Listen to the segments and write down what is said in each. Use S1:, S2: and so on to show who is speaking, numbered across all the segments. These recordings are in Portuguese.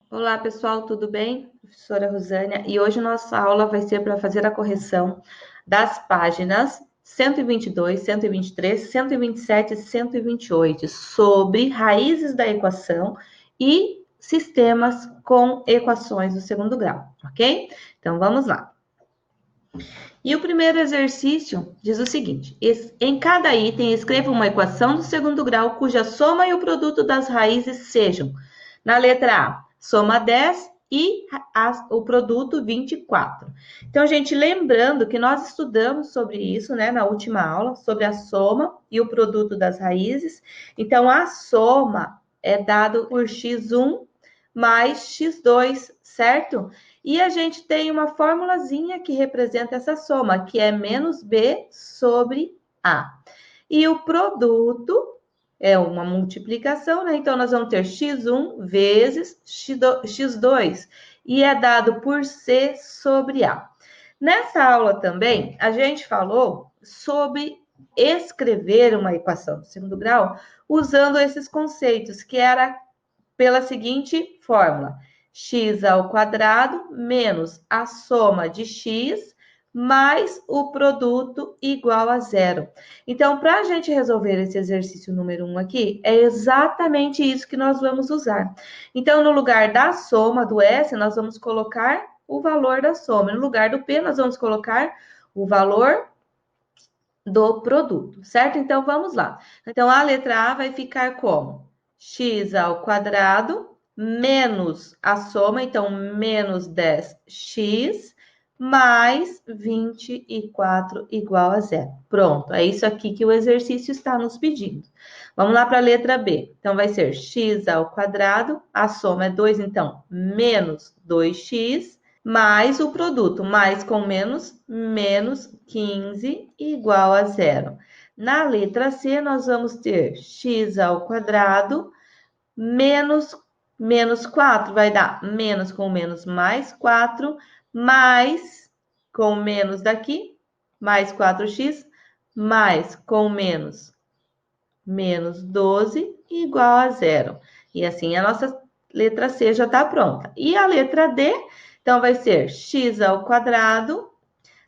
S1: Olá, pessoal, tudo bem? Professora Rosânia, e hoje nossa aula vai ser para fazer a correção das páginas 122, 123, 127 e 128 sobre raízes da equação e sistemas com equações do segundo grau, ok? Então vamos lá. E o primeiro exercício diz o seguinte: em cada item, escreva uma equação do segundo grau cuja soma e o produto das raízes sejam, na letra A, soma 10 e o produto 24. Então, gente, lembrando que nós estudamos sobre isso, né, na última aula, sobre a soma e o produto das raízes. Então, a soma é dado por x1 mais x2, certo? E a gente tem uma formulazinha que representa essa soma, que é menos B sobre A. E o produto é uma multiplicação, né? Então, nós vamos ter x1 vezes x2, e é dado por C sobre A. Nessa aula também, a gente falou sobre escrever uma equação do segundo grau usando esses conceitos, que era pela seguinte fórmula: x ao quadrado menos a soma de x mais o produto igual a zero. Então, para a gente resolver esse exercício número 1 aqui, é exatamente isso que nós vamos usar. Então, no lugar da soma do S, nós vamos colocar o valor da soma. No lugar do P, nós vamos colocar o valor do produto, certo? Então, vamos lá. Então, a letra A vai ficar como? X ao quadrado menos a soma, então, menos 10x mais 24 igual a zero. Pronto, é isso aqui que o exercício está nos pedindo. Vamos lá para a letra B. Então, vai ser x ao quadrado, a soma é 2, então, menos 2x, mais o produto, mais com menos, menos 15 igual a zero. Na letra C, nós vamos ter x ao quadrado menos 4, vai dar menos com menos mais 4, mais com menos daqui, mais 4x, mais com menos 12 igual a zero. E assim a nossa letra C já está pronta. E a letra D, então vai ser x ao quadrado.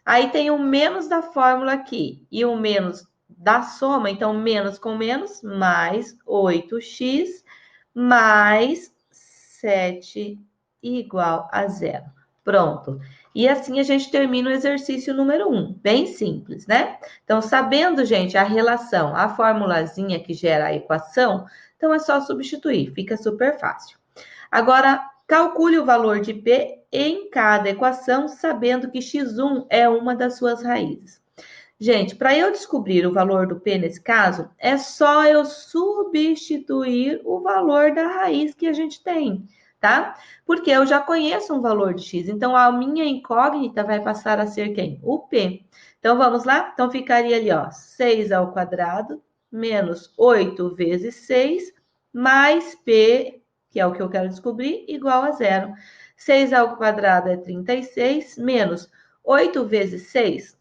S1: Aí tem o menos da fórmula aqui e o menos da soma, então menos com menos, mais 8x, mais 7 igual a zero. Pronto. E assim a gente termina o exercício número 1. Bem simples, né? Então, sabendo, gente, a relação, a formulazinha que gera a equação, então é só substituir, fica super fácil. Agora, calcule o valor de P em cada equação, sabendo que x1 é uma das suas raízes. Gente, para eu descobrir o valor do P nesse caso, é só eu substituir o valor da raiz que a gente tem, tá? Porque eu já conheço um valor de x, então a minha incógnita vai passar a ser quem? O P. Então, vamos lá? Então, ficaria ali, ó, 6 ao quadrado menos 8 vezes 6 mais P, que é o que eu quero descobrir, igual a zero. 6 ao quadrado é 36, menos 8 vezes 6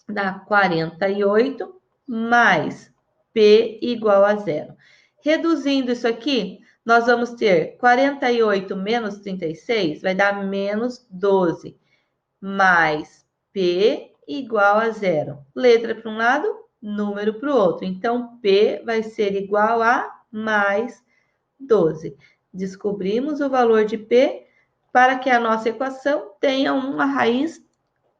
S1: dá 48, mais P igual a zero. Reduzindo isso aqui, nós vamos ter 48 menos 36, vai dar menos 12, mais P igual a zero. Letra para um lado, número para o outro. Então, P vai ser igual a mais 12. Descobrimos o valor de P para que a nossa equação tenha uma raiz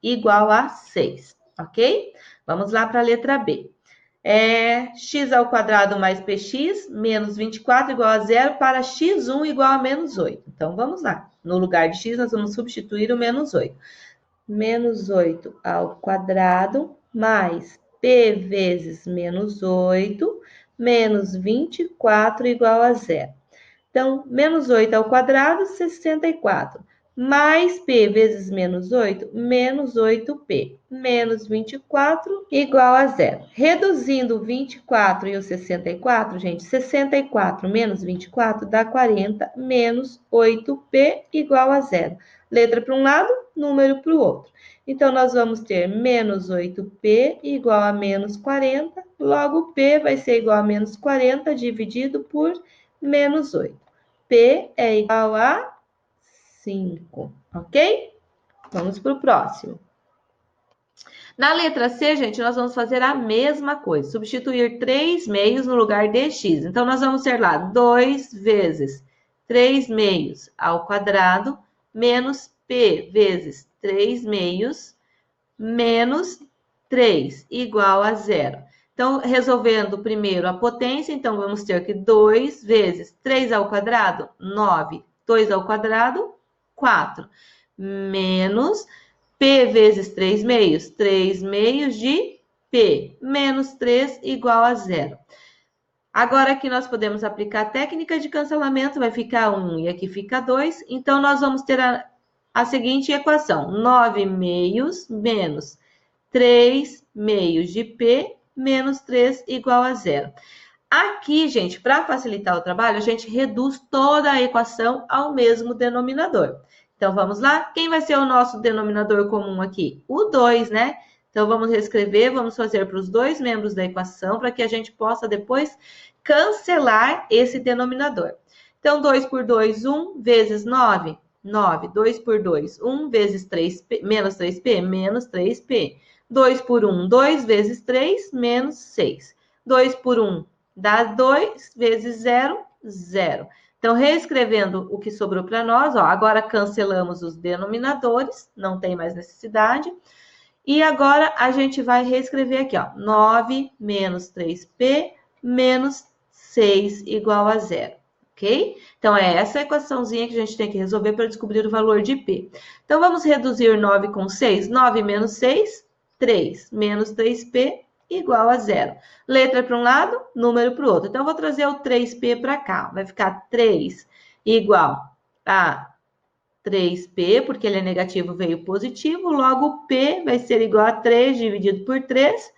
S1: igual a 6, ok? Vamos lá para a letra B. X ao quadrado mais px menos 24 igual a zero para x1 igual a menos 8. Então, vamos lá. No lugar de x, nós vamos substituir o menos 8. Menos 8 ao quadrado mais p vezes menos 8 menos 24 igual a zero. Então, menos 8 ao quadrado, 64. Mais P vezes menos 8, menos 8P. Menos 24 igual a zero. Reduzindo o 24 e o 64, gente, 64 menos 24 dá 40, menos 8P igual a zero. Letra para um lado, número para o outro. Então, nós vamos ter menos 8P igual a menos 40. Logo, P vai ser igual a menos 40 dividido por menos 8. P é igual a 5, ok? Vamos para o próximo. Na letra C, gente, nós vamos fazer a mesma coisa. Substituir 3 meios no lugar de x. Então, nós vamos ter lá 2 vezes 3 meios ao quadrado menos p vezes 3 meios menos 3 igual a zero. Então, resolvendo primeiro a potência, então vamos ter que 2 vezes 3 ao quadrado, 9. 2 ao quadrado, 4. Menos p vezes 3 meios, 3 meios de p, menos 3 igual a zero. Agora aqui nós podemos aplicar a técnica de cancelamento, vai ficar 1 e aqui fica 2. Então, nós vamos ter a seguinte equação, 9 meios menos 3 meios de p menos 3 igual a zero. Aqui, gente, para facilitar o trabalho, a gente reduz toda a equação ao mesmo denominador. Então, vamos lá? Quem vai ser o nosso denominador comum aqui? O 2, né? Então, vamos reescrever, vamos fazer para os dois membros da equação, para que a gente possa depois cancelar esse denominador. Então, 2 por 2, 1, vezes 9, 9. 2 por 2, 1, vezes 3p, menos 3p, menos 3p. 2 por 1, 2 vezes 3, menos 6. 2 por 1 dá 2, vezes 0, 0. Então, reescrevendo o que sobrou para nós, ó, agora cancelamos os denominadores, não tem mais necessidade. E agora a gente vai reescrever aqui, ó, 9 menos 3p menos 6 igual a 0, ok? Então, é essa equaçãozinha que a gente tem que resolver para descobrir o valor de p. Então, vamos reduzir 9 com 6. 9 menos 6, 3. Menos 3p igual a 0. Letra para um lado, número para o outro. Então, eu vou trazer o 3p para cá. Vai ficar 3 igual a 3p, porque ele é negativo, veio positivo. Logo, p vai ser igual a 3 dividido por 3.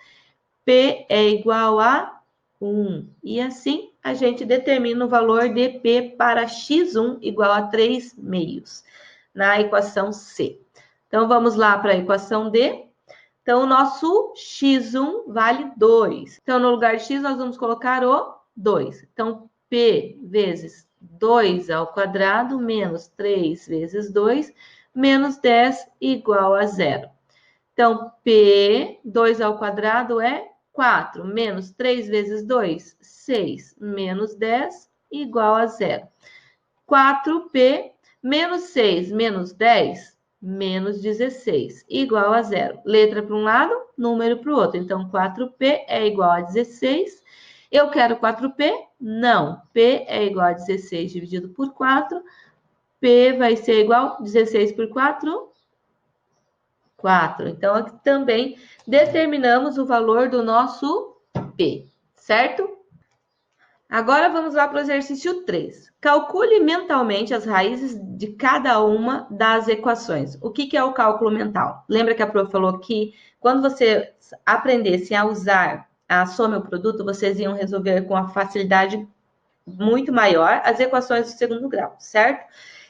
S1: P é igual a 1. E assim, a gente determina o valor de p para x1 igual a 3 meios, na equação C. Então, vamos lá para a equação D. Então, o nosso x1 vale 2. Então, no lugar de x, nós vamos colocar o 2. Então, p vezes 2 ao quadrado menos 3 vezes 2 menos 10 igual a 0. Então, p, 2 ao quadrado é 4, menos 3 vezes 2, 6, menos 10 igual a 0. 4p menos 6 menos 10, menos 16, igual a 0. Letra para um lado, número para o outro. Então, 4p é igual a 16. Eu quero 4p? Não. P é igual a 16 dividido por 4. P vai ser igual a 16 por 4, 4. Então, aqui também determinamos o valor do nosso P, certo? Agora, vamos lá para o exercício 3. Calcule mentalmente as raízes de cada uma das equações. O que é o cálculo mental? Lembra que a prof falou que quando você aprendesse a usar a soma e o produto, vocês iam resolver com uma facilidade muito maior as equações do segundo grau, certo?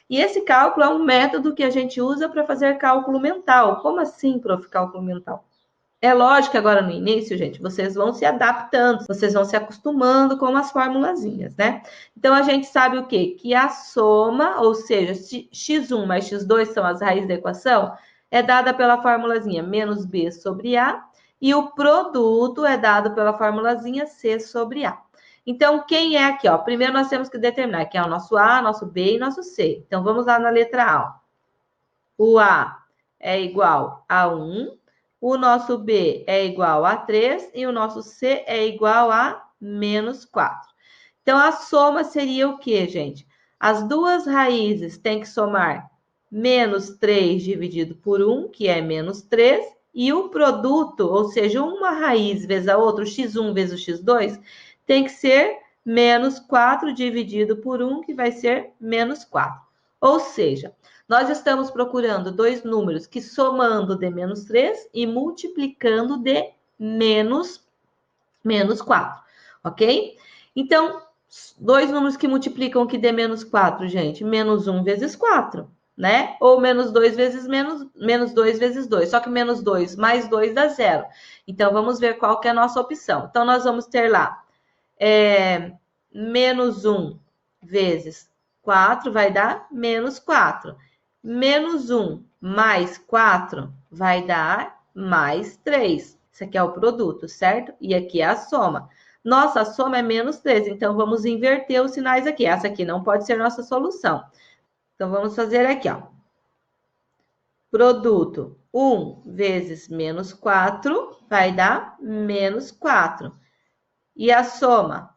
S1: E esse cálculo é um método que a gente usa para fazer cálculo mental. Como assim, prof, cálculo mental? É lógico que agora no início, gente, vocês vão se adaptando, vocês vão se acostumando com as formulazinhas, né? Então, a gente sabe o quê? Que a soma, ou seja, x1 mais x2 são as raízes da equação, é dada pela formulazinha menos b sobre a, e o produto é dado pela formulazinha c sobre a. Então, quem é aqui, ó? Primeiro nós temos que determinar quem é o nosso A, nosso B e nosso C. Então, vamos lá na letra A, ó. O A é igual a 1, o nosso B é igual a 3 e o nosso C é igual a menos 4. Então, a soma seria o quê, gente? As duas raízes têm que somar menos 3 dividido por 1, que é menos 3, e o produto, ou seja, uma raiz vezes a outra, o x1 vezes o x2, tem que ser menos 4 dividido por 1, que vai ser menos 4. Ou seja, nós estamos procurando dois números que somando de menos 3 e multiplicando de menos 4, ok? Então, dois números que multiplicam que dê menos 4, gente. Menos 1 vezes 4, né? Ou menos 2 vezes menos 2 vezes 2. Só que menos 2 mais 2 dá 0. Então, vamos ver qual que é a nossa opção. Então, nós vamos ter lá menos 1 vezes 4 vai dar menos 4. Menos 1 mais 4 vai dar mais 3. Isso aqui é o produto, certo? E aqui é a soma. Nossa, a soma é menos 3, então vamos inverter os sinais aqui. Essa aqui não pode ser nossa solução. Então, vamos fazer aqui, ó. Produto 1 vezes menos 4 vai dar menos 4. E a soma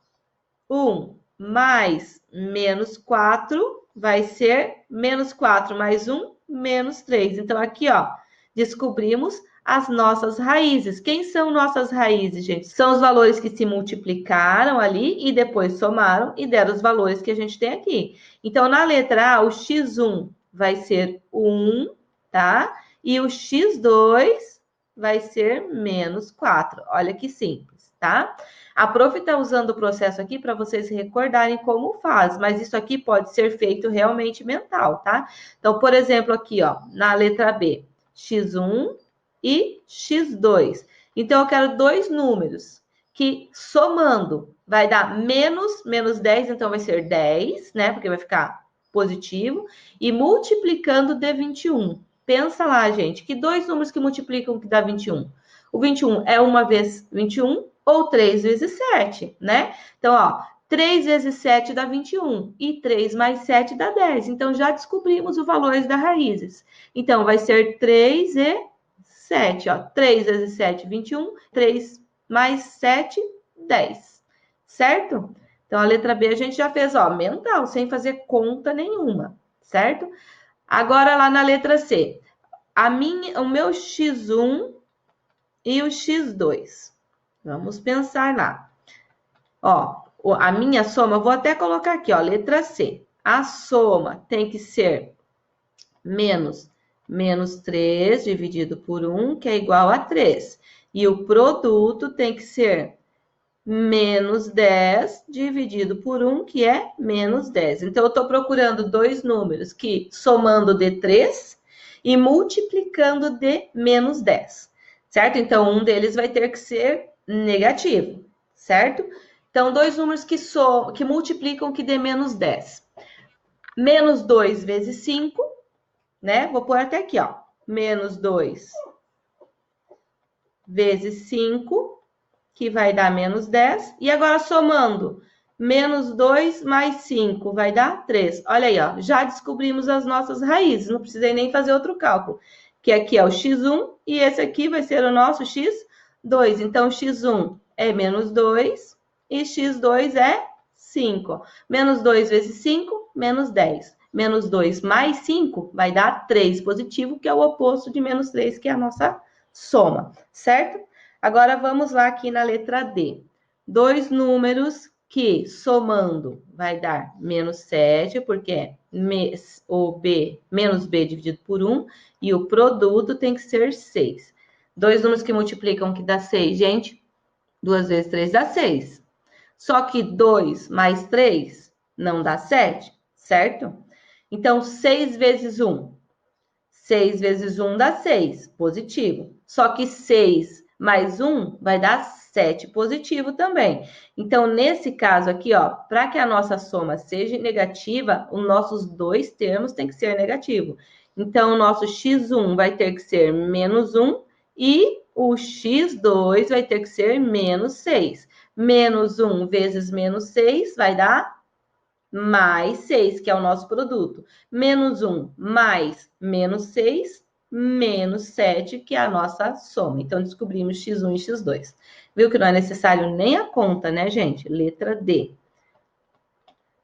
S1: 1 mais menos 4 vai ser menos 4 mais 1, menos 3. Então, aqui, ó, descobrimos as nossas raízes. Quem são nossas raízes, gente? São os valores que se multiplicaram ali e depois somaram e deram os valores que a gente tem aqui. Então, na letra A, o x1 vai ser 1, tá? E o x2 vai ser menos 4. Olha que simples, tá? A prof está usando o processo aqui para vocês recordarem como faz, mas isso aqui pode ser feito realmente mental, tá? Então, por exemplo, aqui, ó, na letra B, x1 e x2. Então, eu quero dois números que, somando, vai dar menos 10, então vai ser 10, né? Porque vai ficar positivo. E multiplicando de 21. Pensa lá, gente, que dois números que multiplicam que dá 21? O 21 é 1 vezes 21 ou 3 vezes 7, né? Então, ó, 3 vezes 7 dá 21 e 3 mais 7 dá 10. Então, já descobrimos os valores das raízes. Então, vai ser 3 e 7, ó. 3 vezes 7, 21. 3 mais 7, 10. Certo? Então, a letra B a gente já fez, ó, mental, sem fazer conta nenhuma, certo? Agora, lá na letra C, o meu x1 e o x2. Vamos pensar lá. Ó, a minha soma, eu vou até colocar aqui, ó, letra C. A soma tem que ser menos 3 dividido por 1, que é igual a 3. E o produto tem que ser menos 10 dividido por 1, que é menos 10. Então, eu estou procurando dois números que somando de 3 e multiplicando de menos 10, certo? Então, um deles vai ter que ser negativo, certo? Então, dois números que multiplicam que dê menos 10. Menos 2 vezes 5, né? Vou pôr até aqui, ó. Menos 2 vezes 5, que vai dar menos 10. E agora, somando, menos 2 mais 5 vai dar 3. Olha aí, ó, já descobrimos as nossas raízes, não precisei nem fazer outro cálculo. Que aqui é o x1 e esse aqui vai ser o nosso x2. Então, x1 é menos 2 e x2 é 5. Menos 2 vezes 5, menos 10. Menos 2 mais 5 vai dar 3 positivo, que é o oposto de menos 3, que é a nossa soma, certo? Agora, vamos lá aqui na letra D. Dois números que, somando, vai dar menos 7, porque é o B, menos B dividido por 1, e o produto tem que ser 6. Dois números que multiplicam que dá 6, gente. 2 vezes 3 dá 6. Só que 2 mais 3 não dá 7, certo? Então, 6 vezes 1. 6 vezes 1 dá 6, positivo. Só que 6 mais 1 vai dar 7, positivo também. Então, nesse caso aqui, ó, para que a nossa soma seja negativa, os nossos dois termos têm que ser negativos. Então, o nosso x1 vai ter que ser menos 1 e o x2 vai ter que ser menos 6. Menos 1 vezes menos 6 vai dar mais 6, que é o nosso produto. Menos 1 mais menos 6, menos 7, que é a nossa soma. Então, descobrimos x1 e x2. Viu que não é necessário nem a conta, né, gente? Letra D.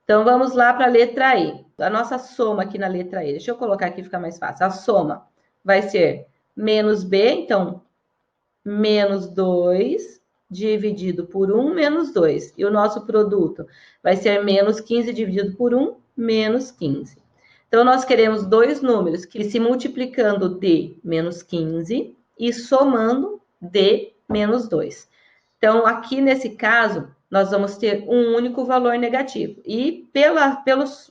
S1: Então, vamos lá para a letra E. A nossa soma aqui na letra E. Deixa eu colocar aqui, fica mais fácil. A soma vai ser menos B, então, menos 2 dividido por 1, menos 2. E o nosso produto vai ser menos 15 dividido por 1, menos 15. Então, nós queremos dois números que se multiplicando de menos 15 e somando de menos 2. Então, aqui nesse caso, nós vamos ter um único valor negativo. E pelo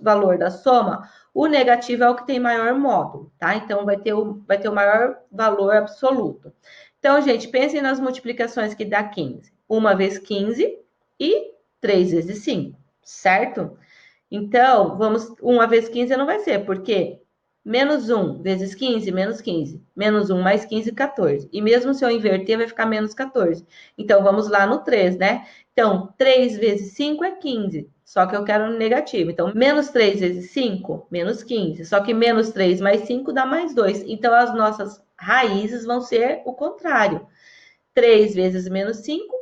S1: valor da soma, o negativo é o que tem maior módulo, tá? Então, vai ter o maior valor absoluto. Então, gente, pensem nas multiplicações que dá 15. 1 vezes 15 e 3 vezes 5, certo? Então, 1 vezes 15 não vai ser, porque Menos 1 vezes 15, menos 15. Menos 1 mais 15, 14. E mesmo se eu inverter, vai ficar menos 14. Então, vamos lá no 3, né? Então, 3 vezes 5 é 15. Só que eu quero no negativo. Então, menos 3 vezes 5, menos 15. Só que menos 3 mais 5 dá mais 2. Então, as nossas raízes vão ser o contrário. 3 vezes menos 5,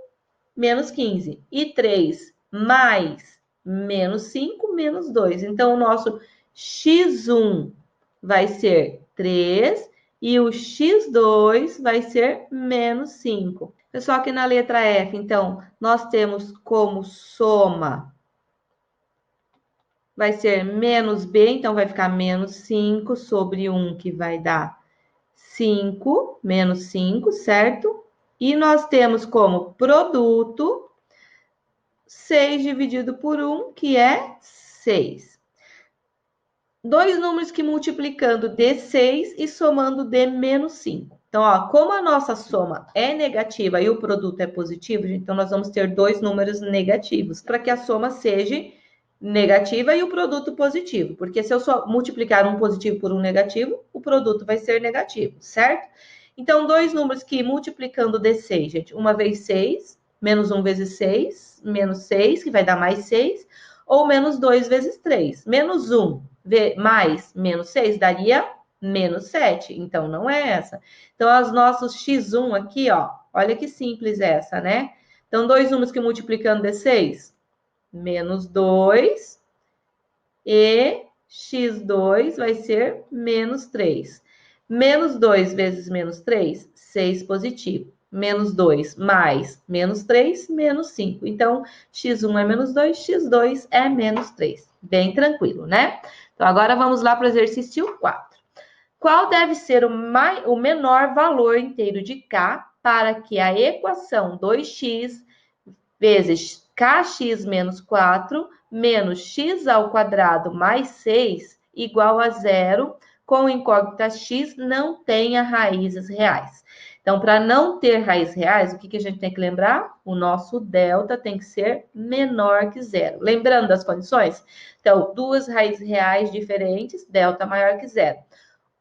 S1: menos 15. E 3 mais menos 5, menos 2. Então, o nosso x1 vai ser 3 e o x2 vai ser menos 5. Pessoal, aqui na letra F, então, nós temos como soma, vai ser menos b, então vai ficar menos 5 sobre 1, que vai dar 5, menos 5, certo? E nós temos como produto 6 dividido por 1, que é 6. Dois números que multiplicando dê 6 e somando dê menos 5. Então, ó, como a nossa soma é negativa e o produto é positivo, então nós vamos ter dois números negativos para que a soma seja negativa e o produto positivo. Porque se eu só multiplicar um positivo por um negativo, o produto vai ser negativo, certo? Então, dois números que multiplicando dê 6, gente. Uma vez 6, menos 1 vezes 6, menos 6, que vai dar mais 6, ou menos 2 vezes 3. Menos 1 mais menos 6 daria menos 7. Então, não é essa. Então, os nossos x1 aqui, ó, olha que simples essa, né? Então, dois números que multiplicando dê 6, menos 2 e x2 vai ser menos 3. Menos 2 vezes menos 3, 6 positivo. Menos 2 mais menos 3, menos 5. Então, x1 é menos 2, x2 é menos 3. Bem tranquilo, né? Então, agora vamos lá para o exercício 4. Qual deve ser o menor valor inteiro de k para que a equação 2x vezes kx menos 4 menos x ao quadrado mais 6 igual a zero, com incógnita x não tenha raízes reais. Então, para não ter raízes reais, o que a gente tem que lembrar? O nosso delta tem que ser menor que zero. Lembrando das condições? Então, duas raízes reais diferentes, delta maior que zero.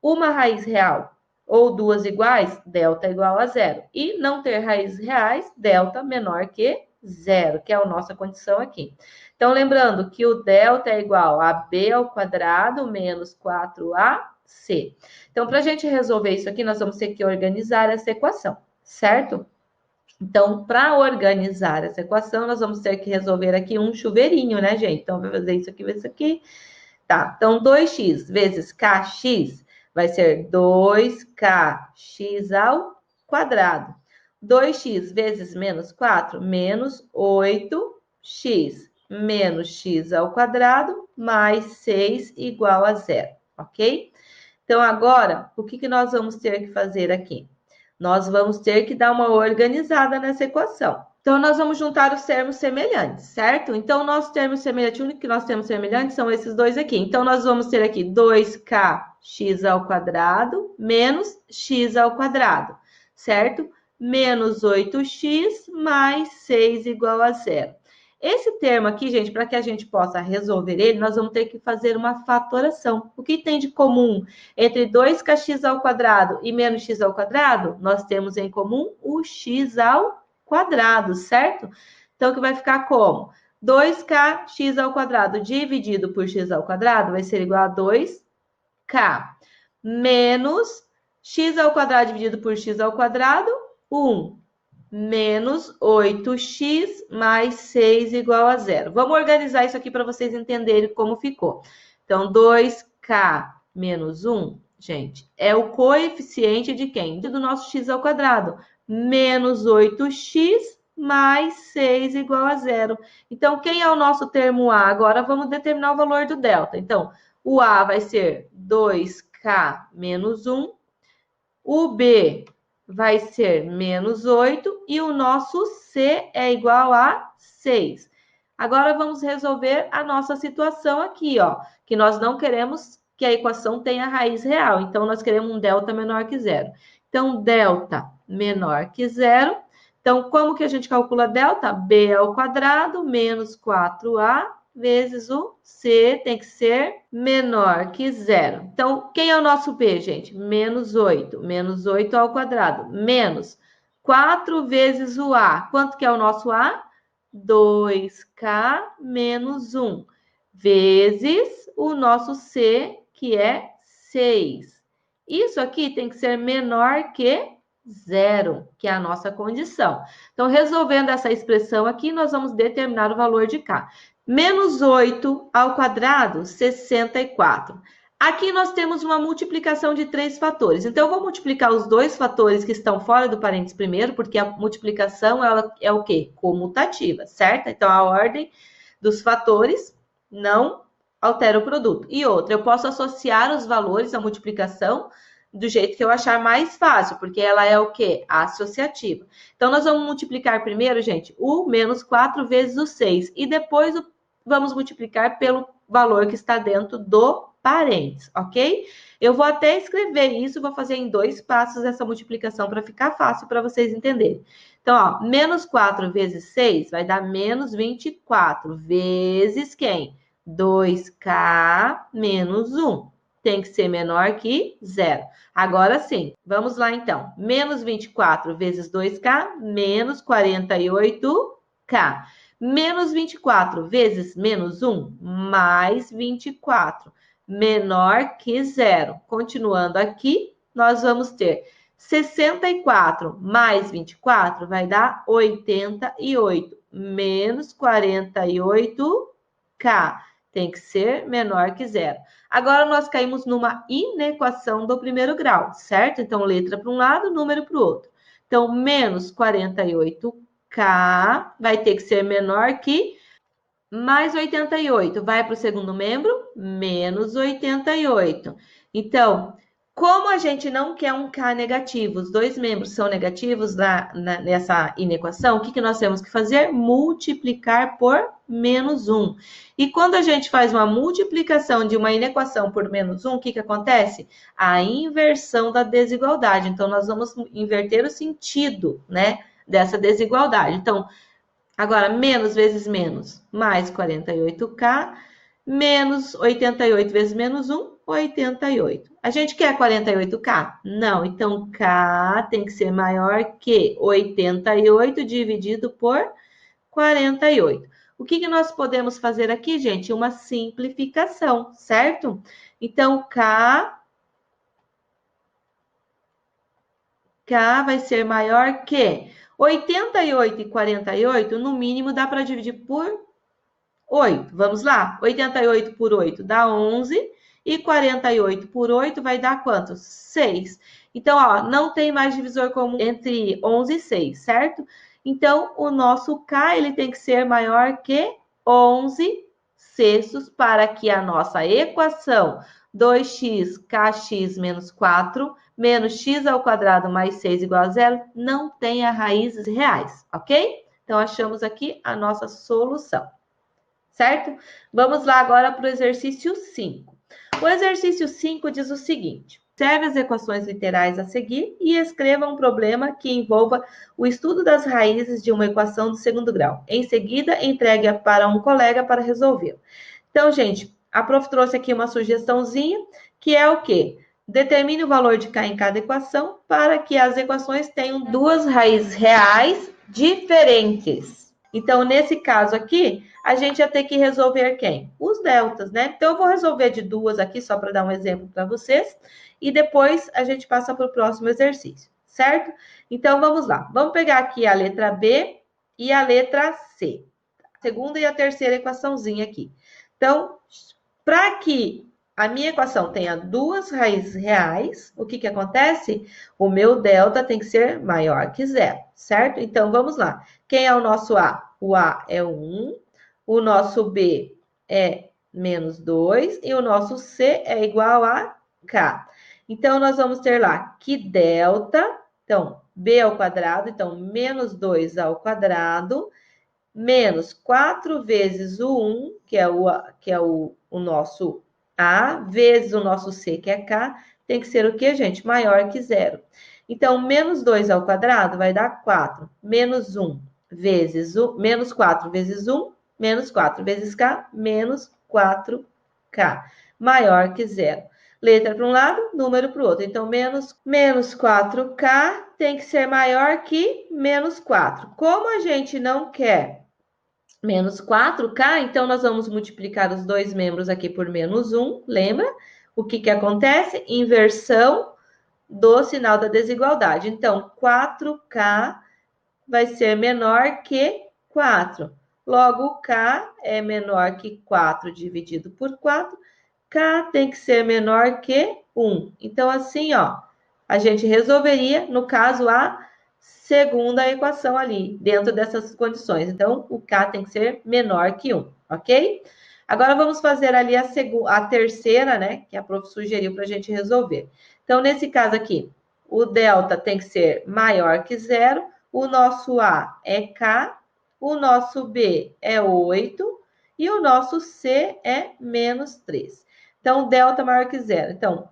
S1: Uma raiz real ou duas iguais, delta igual a zero. E não ter raízes reais, delta menor que zero, que é a nossa condição aqui. Então, lembrando que o delta é igual a b ao quadrado menos 4ac. Então, para a gente resolver isso aqui, nós vamos ter que organizar essa equação, certo? Então, para organizar essa equação, nós vamos ter que resolver aqui um chuveirinho, né, gente? Então, vai fazer isso aqui. Tá, então 2x vezes kx vai ser 2kx ao quadrado. 2x vezes menos 4, menos 8x menos x ao quadrado mais 6 igual a zero, ok? Então, agora, o que nós vamos ter que fazer aqui? Nós vamos ter que dar uma organizada nessa equação. Então, nós vamos juntar os termos semelhantes, certo? Então, o nosso termo semelhante, o único que nós temos semelhante são esses dois aqui. Então, nós vamos ter aqui 2kx ao quadrado menos x ao quadrado, certo? Menos 8x mais 6 igual a zero. Esse termo aqui, gente, para que a gente possa resolver ele, nós vamos ter que fazer uma fatoração. O que tem de comum entre 2kx ao quadrado e menos x ao quadrado? Nós temos em comum o x ao quadrado, certo? Então, o que vai ficar como? 2kx ao quadrado dividido por x ao quadrado vai ser igual a 2k menos x ao quadrado dividido por x ao quadrado, 1 menos 8x mais 6 igual a zero. Vamos organizar isso aqui para vocês entenderem como ficou. Então, 2k menos 1, gente, é o coeficiente de quem? Do nosso x ao quadrado. Menos 8x mais 6 igual a zero. Então, quem é o nosso termo A? Agora, vamos determinar o valor do delta. Então, o A vai ser 2k menos 1. O B vai ser menos 8 e o nosso C é igual a 6. Agora, vamos resolver a nossa situação aqui, ó, que nós não queremos que a equação tenha raiz real, então nós queremos um delta menor que zero. Então, delta menor que zero. Então, como que a gente calcula delta? B ao quadrado menos 4ac vezes o C tem que ser menor que zero. Então, quem é o nosso B, gente? Menos 8. Menos 8 ao quadrado. Menos 4 vezes o A. Quanto que é o nosso A? 2K menos 1. Vezes o nosso C, que é 6. Isso aqui tem que ser menor que zero, que é a nossa condição. Então, resolvendo essa expressão aqui, nós vamos determinar o valor de K. Menos 8 ao quadrado, 64. Aqui nós temos uma multiplicação de 3 fatores. Então, eu vou multiplicar os dois fatores que estão fora do parênteses primeiro, porque a multiplicação ela é o quê? Comutativa, certo? Então, a ordem dos fatores não altera o produto. E outra, eu posso associar os valores à multiplicação do jeito que eu achar mais fácil, porque ela é o quê? Associativa. Então, nós vamos multiplicar primeiro, gente, o menos 4 vezes o 6. E depois vamos multiplicar pelo valor que está dentro do parênteses, ok? Eu vou até escrever isso, vou fazer em 2 passos essa multiplicação para ficar fácil para vocês entenderem. Então, ó, menos 4 vezes 6 vai dar menos 24, vezes quem? 2K menos 1. Tem que ser menor que zero. Agora sim, vamos lá então. Menos 24 vezes 2K, menos 48K. Menos 24 vezes menos 1, mais 24. Menor que zero. Continuando aqui, nós vamos ter 64 mais 24 vai dar 88. Menos 48K. Tem que ser menor que zero. Agora, nós caímos numa inequação do primeiro grau, certo? Então, letra para um lado, número para o outro. Então, menos 48K vai ter que ser menor que mais 88. Vai para o segundo membro, menos 88. Então, como a gente não quer um K negativo, os dois membros são negativos nessa inequação, o que nós temos que fazer? Multiplicar por menos 1. E quando a gente faz uma multiplicação de uma inequação por menos 1, o que acontece? A inversão da desigualdade. Então, nós vamos inverter o sentido, né, dessa desigualdade. Então, agora, menos vezes menos, mais 48K, menos 88 vezes menos 1, 88. A gente quer 48K? Não, então K tem que ser maior que 88 dividido por 48. O que nós podemos fazer aqui, gente? Uma simplificação, certo? Então, K vai ser maior que 88 e 48, no mínimo, dá para dividir por 8. Vamos lá? 88 por 8 dá 11. E 48 por 8 vai dar quanto? 6. Então, ó, não tem mais divisor comum entre 11 e 6, certo? Então, o nosso K ele tem que ser maior que 11 sextos para que a nossa equação 2x kx menos 4 menos x ao quadrado mais 6 igual a zero não tenha raízes reais, ok? Então, achamos aqui a nossa solução, certo? Vamos lá agora para o exercício 5. O exercício 5 diz o seguinte: observe as equações literais a seguir e escreva um problema que envolva o estudo das raízes de uma equação do segundo grau. Em seguida, entregue para um colega para resolver. Então, gente, a prof trouxe aqui uma sugestãozinha, que é o quê? Determine o valor de K em cada equação para que as equações tenham duas raízes reais diferentes. Então, nesse caso aqui, a gente ia ter que resolver quem? Os deltas, né? Então, eu vou resolver de duas aqui, só para dar um exemplo para vocês, e depois a gente passa para o próximo exercício, certo? Então, vamos lá. Vamos pegar aqui a letra B e a letra C. A segunda e a terceira equaçãozinha aqui. Então, para que a minha equação tenha duas raízes reais, o que acontece? O meu delta tem que ser maior que zero, certo? Então, vamos lá. Quem é o nosso A? O A é 1, o nosso B é menos 2 e o nosso C é igual a K. Então, nós vamos ter lá que delta, então, B ao quadrado, então, menos 2 ao quadrado, menos 4 vezes o 1, que é o nosso A, vezes o nosso C, que é K, tem que ser o quê, gente? Maior que zero. Então, menos 2 ao quadrado vai dar 4. Menos 1 vezes o... Menos 4 vezes 1, menos 4 vezes K, menos 4K, maior que zero. Letra para um lado, número para o outro. Então, menos 4K tem que ser maior que menos 4. Como a gente não quer menos 4K, então nós vamos multiplicar os dois membros aqui por menos 1, lembra? O que que acontece? Inversão do sinal da desigualdade. Então, 4K vai ser menor que 4. Logo, K é menor que 4 dividido por 4. K tem que ser menor que 1. Então, assim, ó, a gente resolveria, no caso, a segunda equação ali, dentro dessas condições. Então, o K tem que ser menor que 1, ok? Agora, vamos fazer ali a terceira, né, que a prof sugeriu para a gente resolver. Então, nesse caso aqui, o delta tem que ser maior que zero, o nosso A é K, o nosso B é 8 e o nosso C é menos 3. Então, delta maior que zero. Então,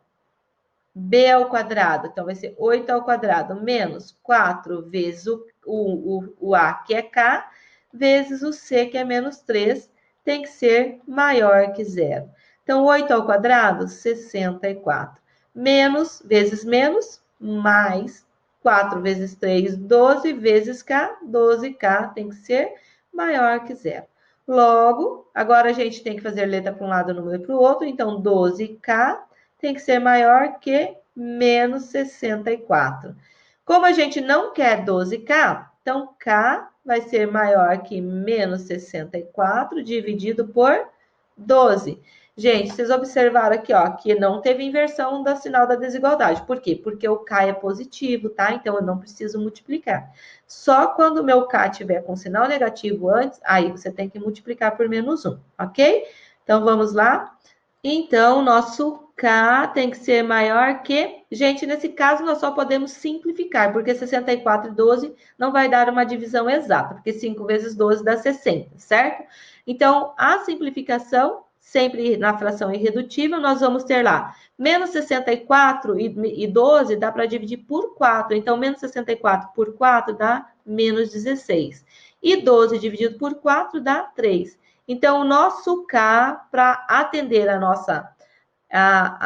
S1: B ao quadrado, então vai ser 8 ao quadrado menos 4 vezes o A, que é K, vezes o C, que é menos 3, tem que ser maior que zero. Então, 8 ao quadrado, 64. Menos, vezes menos, mais 4 vezes 3, 12, vezes K, 12K tem que ser maior que zero. Logo, agora a gente tem que fazer letra para um lado, número para o outro, então 12K tem que ser maior que menos 64. Como a gente não quer 12K, então K vai ser maior que menos 64 dividido por 12. Gente, vocês observaram aqui, ó, que não teve inversão do sinal da desigualdade. Por quê? Porque o K é positivo, tá? Então, eu não preciso multiplicar. Só quando o meu K tiver com sinal negativo antes, aí você tem que multiplicar por menos 1, ok? Então, vamos lá. Então, nosso K tem que ser maior que... Gente, nesse caso, nós só podemos simplificar, porque 64 e 12 não vai dar uma divisão exata, porque 5 vezes 12 dá 60, certo? Então, a simplificação, sempre na fração irredutível, nós vamos ter lá, menos 64 e 12 dá para dividir por 4. Então, menos 64 por 4 dá menos 16. E 12 dividido por 4 dá 3. Então, o nosso K, para atender a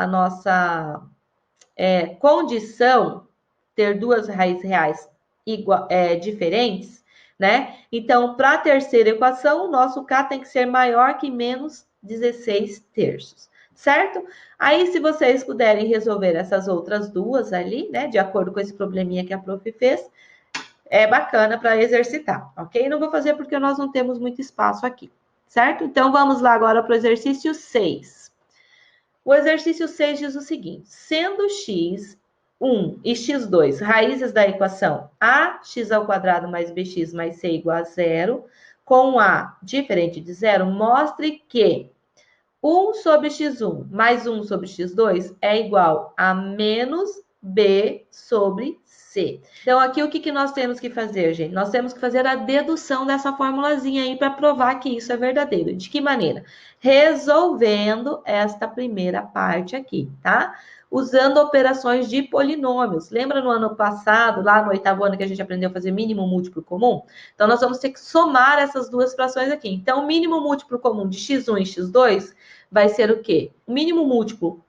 S1: nossa condição, ter duas raízes reais diferentes, né? Então, para a terceira equação, o nosso K tem que ser maior que menos 16 terços, certo? Aí, se vocês puderem resolver essas outras duas ali, né, de acordo com esse probleminha que a prof fez, é bacana para exercitar, ok? Não vou fazer porque nós não temos muito espaço aqui, certo? Então, vamos lá agora para o exercício 6. O exercício 6 diz o seguinte: sendo x1 e x2 raízes da equação ax ao quadrado mais bx mais c igual a zero, com a diferente de zero, mostre que 1 sobre x1 mais 1 sobre x2 é igual a menos b sobre c. Então, aqui o que nós temos que fazer, gente? Nós temos que fazer a dedução dessa formulazinha aí para provar que isso é verdadeiro. De que maneira? Resolvendo esta primeira parte aqui, tá? Usando operações de polinômios. Lembra no ano passado, lá no 8º ano, que a gente aprendeu a fazer mínimo múltiplo comum? Então, nós vamos ter que somar essas duas frações aqui. Então, o mínimo múltiplo comum de x1 e x2 vai ser o quê? O mínimo múltiplo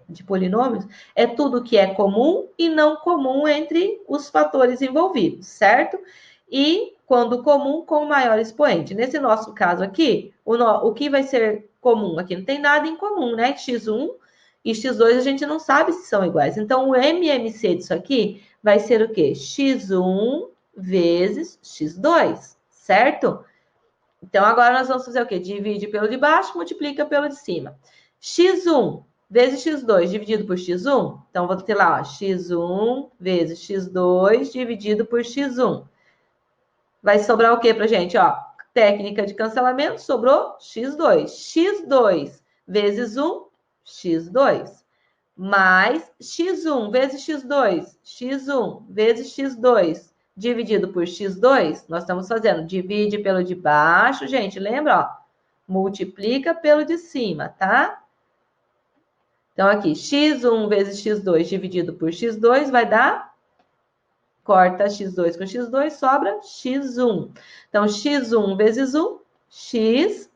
S1: de polinômios é tudo que é comum e não comum entre os fatores envolvidos, certo? E quando comum, com o maior expoente. Nesse nosso caso aqui, o que vai ser comum? Aqui não tem nada em comum, né? x1 e x2 a gente não sabe se são iguais. Então, o MMC disso aqui vai ser o quê? x1 vezes x2, certo? Então, agora nós vamos fazer o quê? Divide pelo de baixo, multiplica pelo de cima. x1 vezes x2 dividido por x1. Então, vou ter lá, ó, x1 vezes x2 dividido por x1. Vai sobrar o quê pra gente? Ó, técnica de cancelamento, sobrou x2. x2 vezes 1, x2. Mais x1 vezes x2. x1 vezes x2 dividido por x2, nós estamos fazendo divide pelo de baixo, gente, lembra, ó? Multiplica pelo de cima, tá? Então, aqui, x1 vezes x2 dividido por x2 vai dar, corta x2 com x2, sobra x1. Então, x1 vezes 1, x1.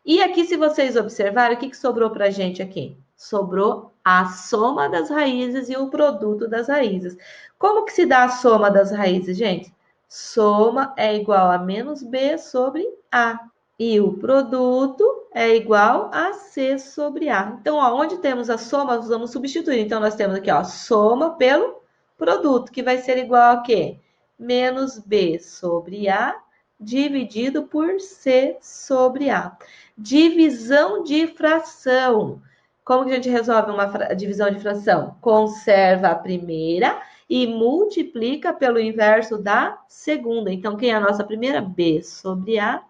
S1: E aqui, se vocês observarem, o que sobrou para a gente aqui? Sobrou a soma das raízes e o produto das raízes. Como que se dá a soma das raízes, gente? Soma é igual a menos b sobre a. E o produto é igual a c sobre a. Então, ó, onde temos a soma, nós vamos substituir. Então, nós temos aqui, ó, soma pelo produto, que vai ser igual a quê? Menos b sobre a dividido por c sobre a. Divisão de fração. Como que a gente resolve uma divisão de fração? Conserva a primeira e multiplica pelo inverso da segunda. Então, quem é a nossa primeira? B sobre A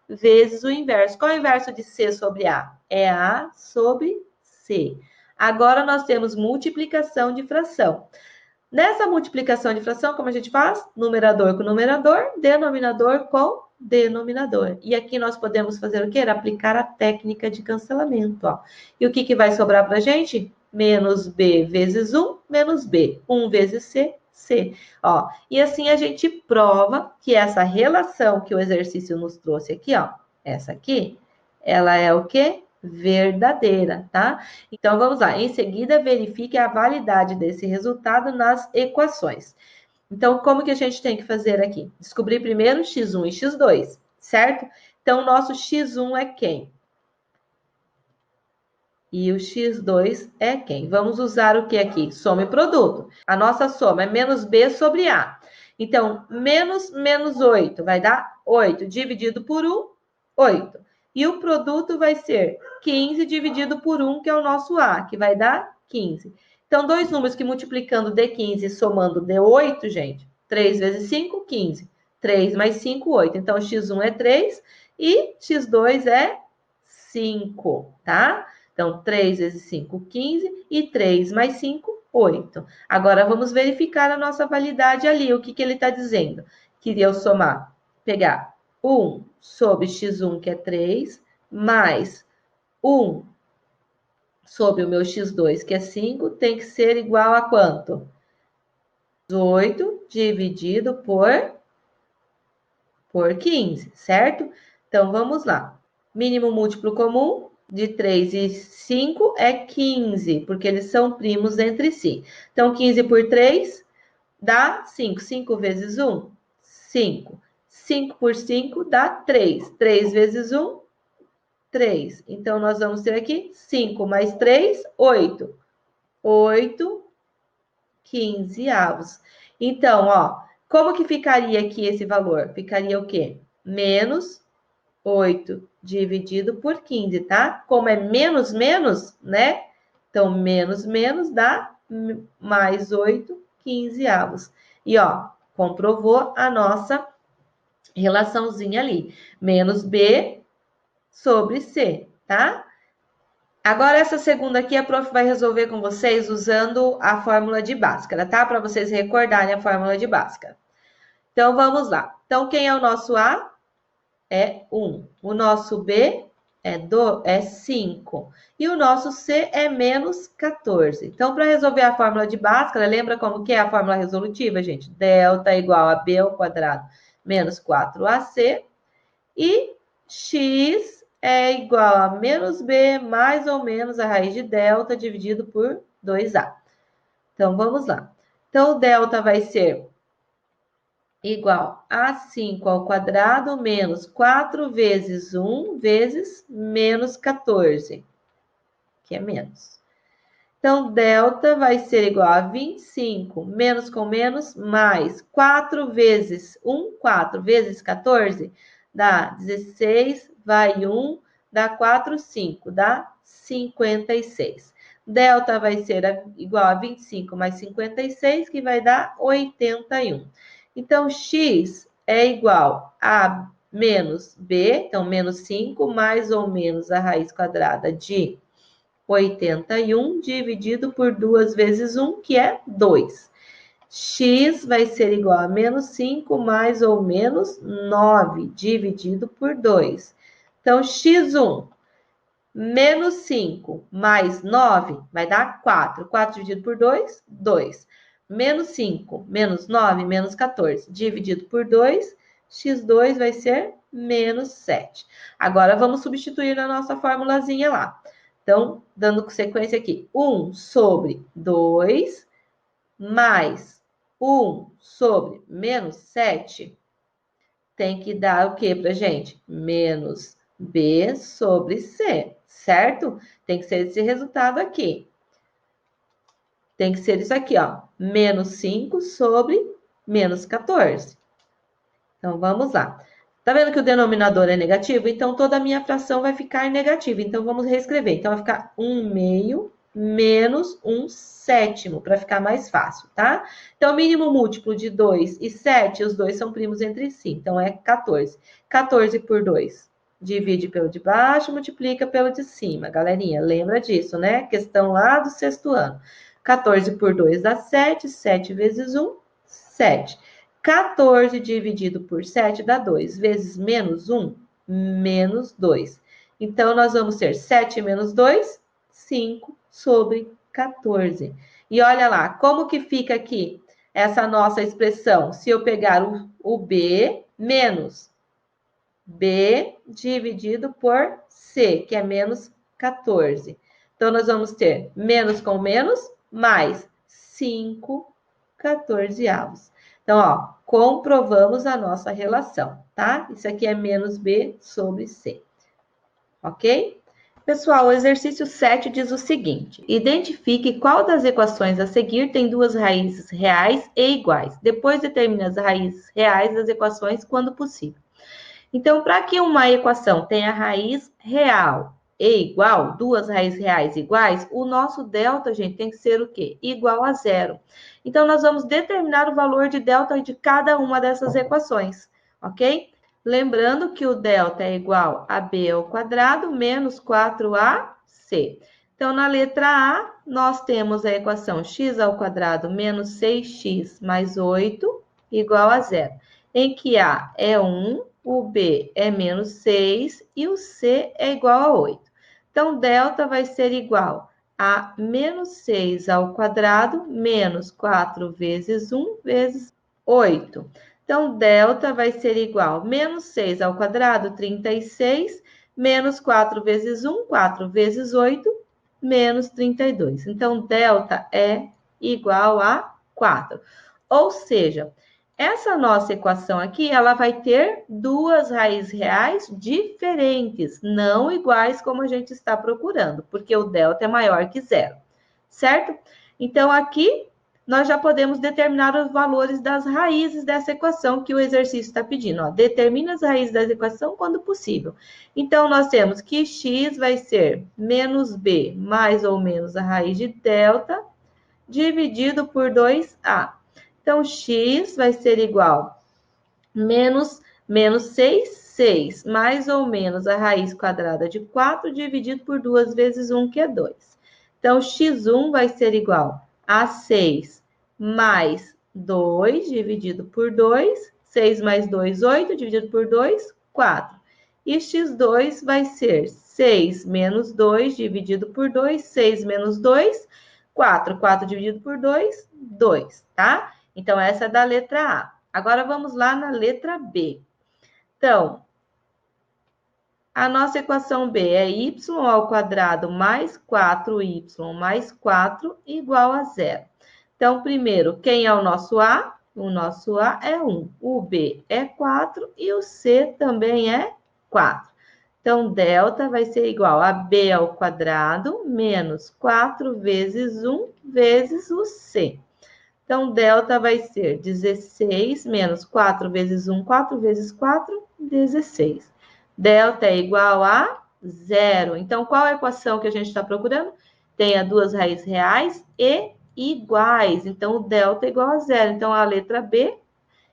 S1: vezes o inverso. Qual é o inverso de C sobre A? É A sobre C. Agora, nós temos multiplicação de fração. Nessa multiplicação de fração, como a gente faz? Numerador com numerador, denominador com denominador. E aqui nós podemos fazer o quê? Aplicar a técnica de cancelamento. Ó. E o que vai sobrar para a gente? Menos B vezes 1, menos B. 1 vezes C, C. Ó. E assim a gente prova que essa relação que o exercício nos trouxe aqui, ó, essa aqui, ela é o quê? Verdadeira, tá? Então, vamos lá. Em seguida, verifique a validade desse resultado nas equações. Então, como que a gente tem que fazer aqui? Descobrir primeiro x1 e x2, certo? Então, o nosso x1 é quem? E o x2 é quem? Vamos usar o que aqui? Soma e produto. A nossa soma é menos b sobre a. Então, menos 8 vai dar 8. Dividido por 1, 8. E o produto vai ser 15 dividido por 1, que é o nosso A, que vai dar 15. Então, dois números que multiplicando dê 15 e somando dê 8, gente. 3 vezes 5, 15. 3 mais 5, 8. Então, x1 é 3 e x2 é 5, tá? Então, 3 vezes 5, 15. E 3 mais 5, 8. Agora, vamos verificar a nossa validade ali. O que ele está dizendo? Queria eu somar, pegar 1 sobre x1, que é 3, mais 1 sobre o meu x2, que é 5, tem que ser igual a quanto? 18 dividido por 15, certo? Então, vamos lá. Mínimo múltiplo comum de 3 e 5 é 15, porque eles são primos entre si. Então, 15 por 3 dá 5. 5 vezes 1, 5. 5 por 5 dá 3. 3 vezes 1, 3. Então, nós vamos ter aqui 5 mais 3, 8. 8 quinzeavos. Então, ó, como que ficaria aqui esse valor? Ficaria o quê? Menos 8 dividido por 15, tá? Como é menos, menos, né? Então, menos, menos dá mais 8 quinzeavos. E, ó, comprovou a nossa relaçãozinha ali. Menos B sobre C, tá? Agora, essa segunda aqui, a prof vai resolver com vocês usando a fórmula de Bhaskara, tá? Para vocês recordarem a fórmula de Bhaskara. Então, vamos lá. Então, quem é o nosso A? É 1. O nosso B é 5. E o nosso C é menos 14. Então, para resolver a fórmula de Bhaskara, lembra como que é a fórmula resolutiva, gente? Delta igual a B ao quadrado menos 4AC. E x é igual a menos b mais ou menos a raiz de delta dividido por 2a. Então, vamos lá. Então, o delta vai ser igual a 5 ao quadrado menos 4 vezes 1 vezes menos 14, que é menos. Então, delta vai ser igual a 25, menos com menos, mais 4 vezes 1, 4 vezes 14, dá 16, vai 1, dá 4, 5, dá 56. Delta vai ser igual a 25 mais 56, que vai dar 81. Então, x é igual a menos b, então, menos 5, mais ou menos a raiz quadrada de 81 dividido por 2 vezes 1, que é 2. X vai ser igual a menos 5 mais ou menos 9 dividido por 2. Então, x1 menos 5 mais 9 vai dar 4. 4 dividido por 2, 2. Menos 5 menos 9, menos 14 dividido por 2, x2 vai ser menos 7. Agora, vamos substituir na nossa formulazinha lá. Então, dando sequência aqui, 1 sobre 2 mais 1 sobre menos 7 tem que dar o que pra gente? Menos b sobre c, certo? Tem que ser esse resultado aqui. Tem que ser isso aqui, ó. Menos 5 sobre menos 14. Então, vamos lá. Tá vendo que o denominador é negativo? Então, toda a minha fração vai ficar negativa. Então, vamos reescrever. Então, vai ficar 1 meio menos 1 sétimo, para ficar mais fácil, tá? Então, mínimo múltiplo de 2 e 7, os dois são primos entre si. Então, é 14. 14 por 2, divide pelo de baixo, multiplica pelo de cima. Galerinha, lembra disso, né? Questão lá do sexto ano. 14 por 2 dá 7, 7 vezes 1, 7. 14 dividido por 7 dá 2, vezes menos 1, menos 2. Então, nós vamos ter 7 menos 2, 5 sobre 14. E olha lá, como que fica aqui essa nossa expressão? Se eu pegar o B menos B dividido por C, que é menos 14. Então, nós vamos ter menos com menos, mais 5 14avos. Então, ó, comprovamos a nossa relação, tá? Isso aqui é menos B sobre C. Ok? Pessoal, o exercício 7 diz o seguinte: identifique qual das equações a seguir tem duas raízes reais e iguais. Depois determine as raízes reais das equações quando possível. Então, para que uma equação tenha raiz real e igual, duas raízes reais iguais, o nosso delta, gente, tem que ser o quê? Igual a zero. Então, nós vamos determinar o valor de delta de cada uma dessas equações, ok? Lembrando que o delta é igual a b ao quadrado menos 4ac. Então, na letra A, nós temos a equação x ao quadrado menos 6x mais 8 igual a zero, em que A é 1, o B é menos 6 e o C é igual a 8. Então, delta vai ser igual a menos 6 ao quadrado menos 4 vezes 1 vezes 8. Então, delta vai ser igual a menos 6 ao quadrado, 36, menos 4 vezes 1, 4 vezes 8, menos 32. Então, delta é igual a 4. Ou seja, essa nossa equação aqui, ela vai ter duas raízes reais diferentes, não iguais como a gente está procurando, porque o delta é maior que zero, certo? Então, aqui, nós já podemos determinar os valores das raízes dessa equação que o exercício está pedindo. Ó, determina as raízes da equação quando possível. Então, nós temos que x vai ser menos b mais ou menos a raiz de delta dividido por 2a. Então, x vai ser igual a menos 6, 6, mais ou menos a raiz quadrada de 4 dividido por 2 vezes 1, que é 2. Então, x1 vai ser igual a 6 mais 2 dividido por 2. 6 mais 2, 8, dividido por 2, 4. E x2 vai ser 6 menos 2 dividido por 2, 6 menos 2, 4. 4 dividido por 2, 2, tá? Então, essa é da letra A. Agora, vamos lá na letra B. Então, a nossa equação B é y ao quadrado mais 4y mais 4 igual a zero. Então, primeiro, quem é o nosso A? O nosso A é 1, o B é 4 e o C também é 4. Então, delta vai ser igual a B ao quadrado menos 4 vezes 1 vezes o C. Então, delta vai ser 16 menos 4 vezes 1, 4 vezes 4, 16. Delta é igual a zero. Então, qual a equação que a gente está procurando? Tem duas raízes reais e iguais. Então, o delta é igual a zero. Então, a letra B,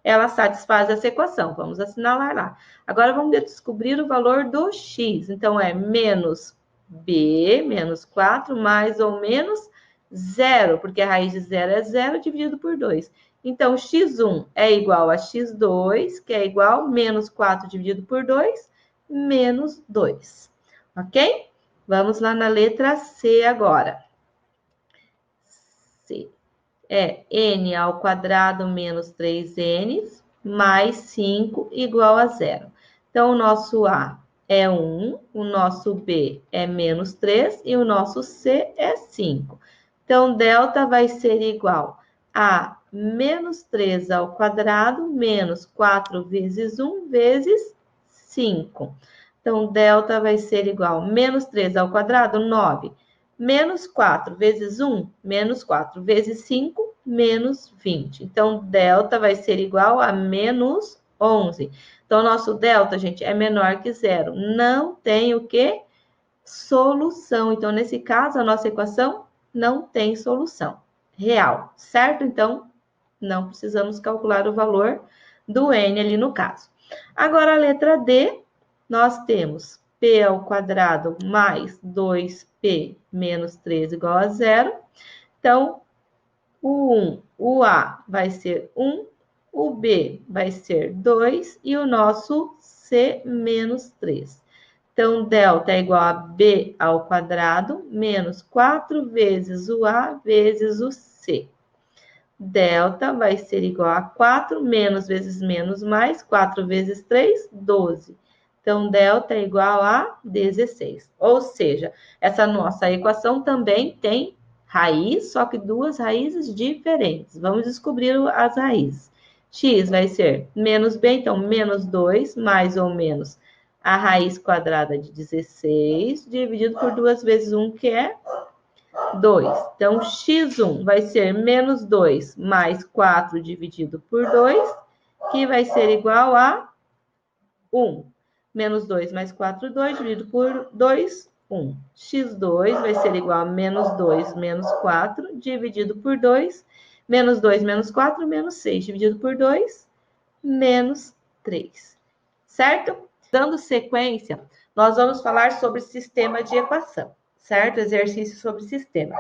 S1: ela satisfaz essa equação. Vamos assinalar lá. Agora, vamos descobrir o valor do x. Então, é menos b, menos 4, mais ou menos zero, porque a raiz de zero é zero dividido por 2. Então, x1 é igual a x2, que é igual a menos 4 dividido por 2, menos 2. Ok? Vamos lá na letra C agora. C é n ao quadrado menos 3n mais 5 igual a 0. Então, o nosso A é 1, o nosso B é menos 3 e o nosso C é 5. Então, delta vai ser igual a menos 3 ao quadrado menos 4 vezes 1 vezes 5. Então, delta vai ser igual a menos 3 ao quadrado, 9. Menos 4 vezes 1, menos 4 vezes 5, menos 20. Então, delta vai ser igual a menos 11. Então, nosso delta, gente, é menor que zero. Não tem o quê? Solução. Então, nesse caso, a nossa equação não tem solução real, certo? Então, não precisamos calcular o valor do n ali no caso. Agora, a letra D, nós temos p ao quadrado mais 2p menos 3 igual a zero. Então, o A vai ser 1, o B vai ser 2 e o nosso C menos 3. Então, delta é igual a B ao quadrado menos 4 vezes o A vezes o C. Delta vai ser igual a 4 menos vezes menos mais 4 vezes 3, 12. Então, delta é igual a 16. Ou seja, essa nossa equação também tem raiz, só que duas raízes diferentes. Vamos descobrir as raízes. X vai ser menos b, então menos 2, mais ou menos a raiz quadrada de 16, dividido por 2 vezes 1, que é 2. Então, x1 vai ser menos 2 mais 4 dividido por 2, que vai ser igual a 1. Menos 2 mais 4, 2, dividido por 2, 1. x2 vai ser igual a menos 2 menos 4, dividido por 2. Menos 2 menos 4, menos 6, dividido por 2, menos 3. Certo? Dando sequência, nós vamos falar sobre sistema de equação. Certo? Exercício sobre sistema.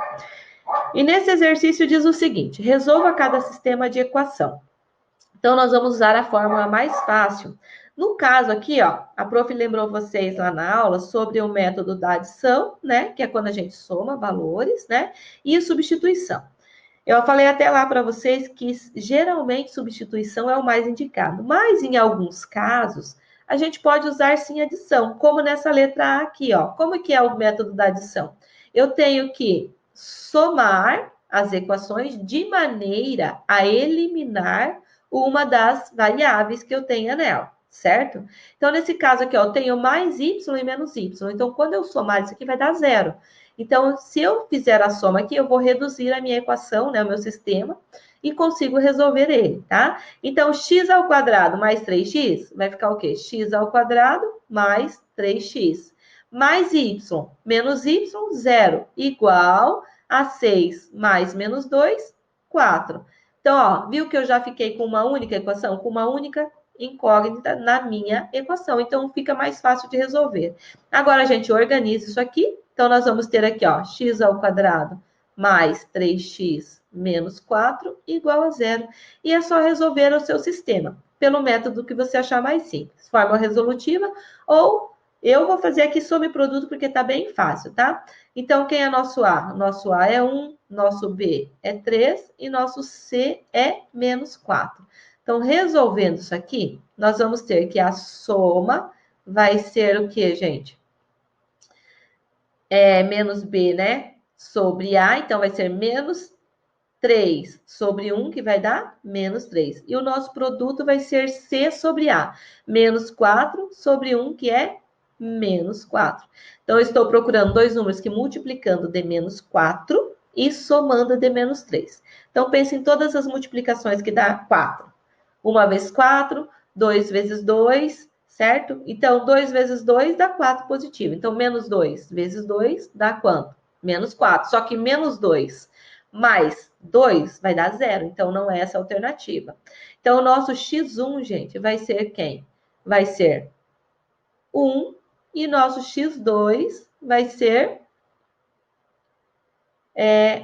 S1: E nesse exercício diz o seguinte: resolva cada sistema de equação. Então, nós vamos usar a fórmula mais fácil. No caso aqui, ó, a prof lembrou vocês lá na aula sobre o método da adição, né? Que é quando a gente soma valores, né? E substituição. Eu falei até lá para vocês que geralmente substituição é o mais indicado, mas em alguns casos a gente pode usar sim adição, como nessa letra A aqui, ó. Como que é o método da adição? Eu tenho que somar as equações de maneira a eliminar uma das variáveis que eu tenha nela, certo? Então, nesse caso aqui, ó, eu tenho mais y e menos y. Então, quando eu somar isso aqui, vai dar zero. Então, se eu fizer a soma aqui, eu vou reduzir a minha equação, né, o meu sistema, e consigo resolver ele, tá? Então, x ao quadrado mais 3x vai ficar o quê? X ao quadrado mais 3x. Mais y menos y, 0, igual a 6 mais menos 2, 4. Então, ó, viu que eu já fiquei com uma única equação? Com uma única incógnita na minha equação. Então, fica mais fácil de resolver. Agora, a gente organiza isso aqui. Então, nós vamos ter aqui, ó, x ao quadrado mais 3x menos 4 igual a zero. E é só resolver o seu sistema, pelo método que você achar mais simples. Fórmula resolutiva, ou eu vou fazer aqui sobre produto, porque tá bem fácil, tá? Então, quem é nosso A? Nosso A é 1, nosso B é 3 e nosso C é menos 4. Então, resolvendo isso aqui, nós vamos ter que a soma vai ser o quê, gente? É menos B, né? Sobre A, então vai ser menos 3 sobre 1, que vai dar menos 3. E o nosso produto vai ser C sobre A, menos 4 sobre 1, que é menos 4. Então, eu estou procurando dois números que multiplicando de menos 4 e somando de menos 3. Então, pense em todas as multiplicações que dá 4. 1 vezes 4, 2 vezes 2, certo? Então, 2 vezes 2 dá 4 positivo. Então, menos 2 vezes 2 dá quanto? Menos 4. Só que menos 2 mais 2 vai dar 0. Então, não é essa a alternativa. Então, o nosso x1, gente, vai ser quem? Vai ser 1 e nosso x2 vai ser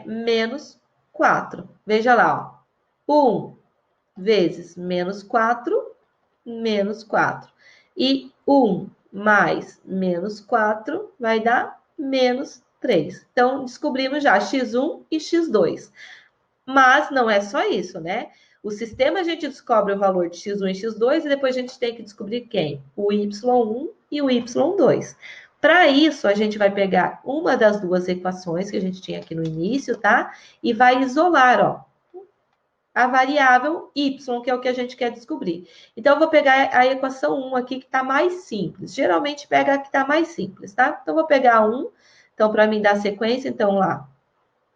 S1: menos 4. Veja lá, ó. 1 vezes menos 4, menos 4. E 1 mais menos 4 vai dar menos 3. Então, descobrimos já x1 e x2. Mas não é só isso, né? O sistema a gente descobre o valor de x1 e x2 e depois a gente tem que descobrir quem? O y1 e o y2. Para isso, a gente vai pegar uma das duas equações que a gente tinha aqui no início, tá? E vai isolar, ó, a variável y, que é o que a gente quer descobrir. Então, eu vou pegar a equação 1 aqui, que está mais simples. Geralmente, pega a que está mais simples, tá? Então, vou pegar a 1. Então, para mim dar sequência, então, lá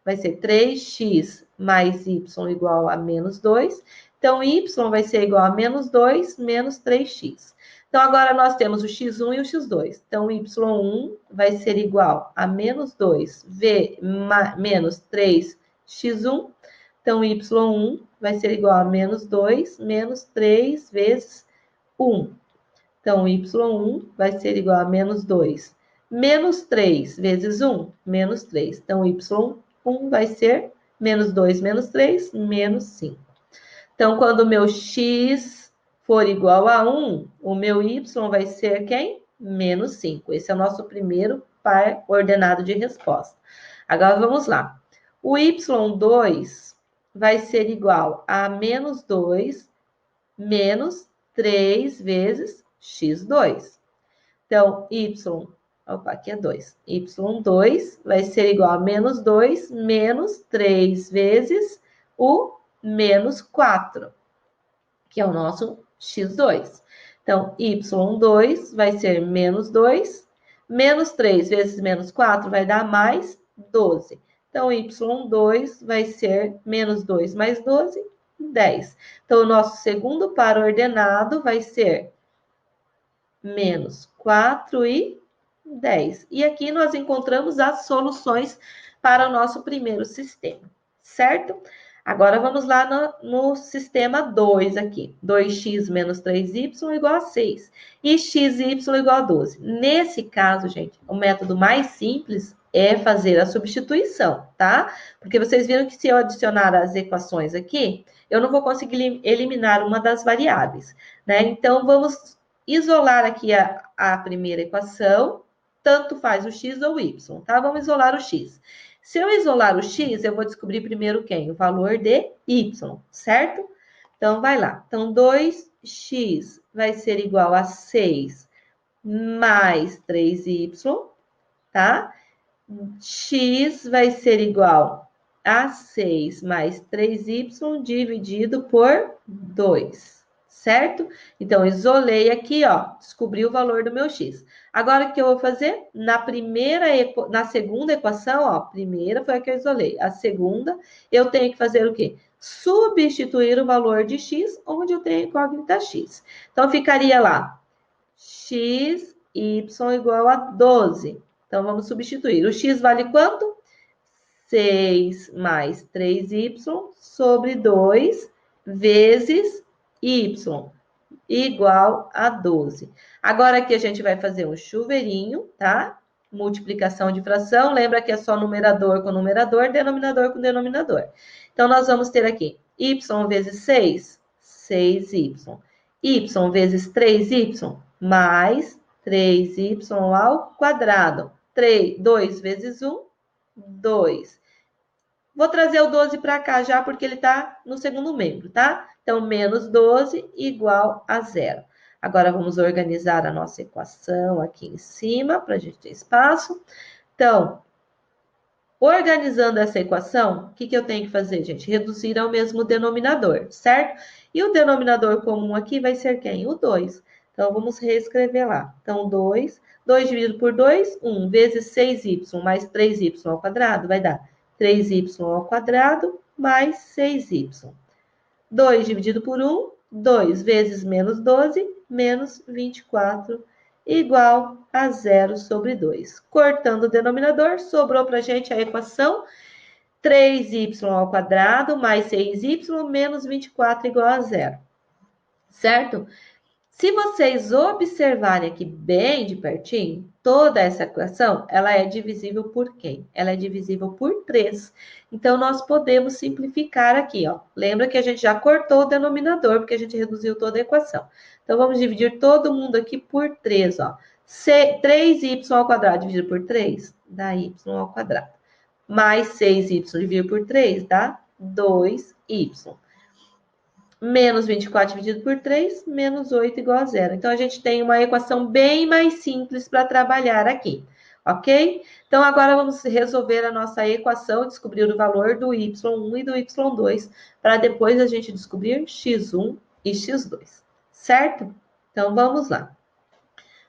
S1: vai ser 3x mais y igual a menos 2. Então, y vai ser igual a menos 2 menos 3x. Então, agora nós temos o x1 e o x2. Então, y1 vai ser igual a menos 2 menos 3x1. Então, y1 vai ser igual a menos 2 menos 3 vezes 1. Então, y1 vai ser igual a menos 2 menos 3 vezes 1, menos 3. Então, y1 vai ser menos 2 menos 3, menos 5. Então, quando o meu x for igual a 1, o meu y vai ser quem? Menos 5. Esse é o nosso primeiro par ordenado de resposta. Agora, vamos lá. O y2 vai ser igual a menos 2 menos 3 vezes x2. Então, opa, aqui é 2. Y2 vai ser igual a menos 2 menos 3 vezes o menos 4, que é o nosso x2. Então, y2 vai ser menos 2, menos 3 vezes menos 4 vai dar mais 12. Então, y2 vai ser menos 2 mais 12, 10. Então, o nosso segundo par ordenado vai ser menos 4 e 10. E aqui nós encontramos as soluções para o nosso primeiro sistema, certo? Agora vamos lá no sistema 2 aqui. 2x menos 3y igual a 6. E xy igual a 12. Nesse caso, gente, o método mais simples é fazer a substituição, tá? Porque vocês viram que se eu adicionar as equações aqui, eu não vou conseguir eliminar uma das variáveis, né? Então, vamos isolar aqui a primeira equação, tanto faz o x ou o y, tá? Vamos isolar o x. Se eu isolar o x, eu vou descobrir primeiro quem? O valor de y, certo? Então, vai lá. Então, 2x vai ser igual a 6 mais 3y, tá? X vai ser igual a 6 mais 3y dividido por 2. Certo? Então, isolei aqui, ó, descobri o valor do meu x. Agora, o que eu vou fazer? Na segunda equação, ó, a primeira foi a que eu isolei. A segunda, eu tenho que fazer o quê? Substituir o valor de x, onde eu tenho a incógnita x. Então, ficaria lá, x, y igual a 12. Então, vamos substituir. O x vale quanto? 6 mais 3y sobre 2 vezes y igual a 12. Agora aqui a gente vai fazer um chuveirinho, tá? Multiplicação de fração. Lembra que é só numerador com numerador, denominador com denominador. Então, nós vamos ter aqui y vezes 6, 6y. Y vezes 3y, mais 3y ao quadrado. 2 vezes 1, 2. Vou trazer o 12 para cá já, porque ele está no segundo membro, tá? Então, menos 12 igual a 0. Agora, vamos organizar a nossa equação aqui em cima, para a gente ter espaço. Então, organizando essa equação, o que eu tenho que fazer, gente? Reduzir ao mesmo denominador, certo? E o denominador comum aqui vai ser quem? O 2. Então, vamos reescrever lá. Então, 2 dividido por 2, 1 vezes 6y mais 3y ao quadrado vai dar 3y ao quadrado mais 6y. 2 dividido por 1, 2 vezes menos 12, menos 24, igual a 0 sobre 2. Cortando o denominador, sobrou para a gente a equação 3y ao quadrado mais 6y menos 24 igual a 0. Certo? Se vocês observarem aqui bem de pertinho, toda essa equação, ela é divisível por quem? Ela é divisível por 3. Então, nós podemos simplificar aqui, ó. Lembra que a gente já cortou o denominador, porque a gente reduziu toda a equação. Então, vamos dividir todo mundo aqui por 3, ó. 3y ao quadrado dividido por 3, dá y ao quadrado. Mais 6y dividido por 3, dá 2y. Menos 24 dividido por 3, menos 8 igual a zero. Então, a gente tem uma equação bem mais simples para trabalhar aqui, ok? Então, agora vamos resolver a nossa equação, descobrir o valor do y1 e do y2, para depois a gente descobrir x1 e x2, certo? Então, vamos lá.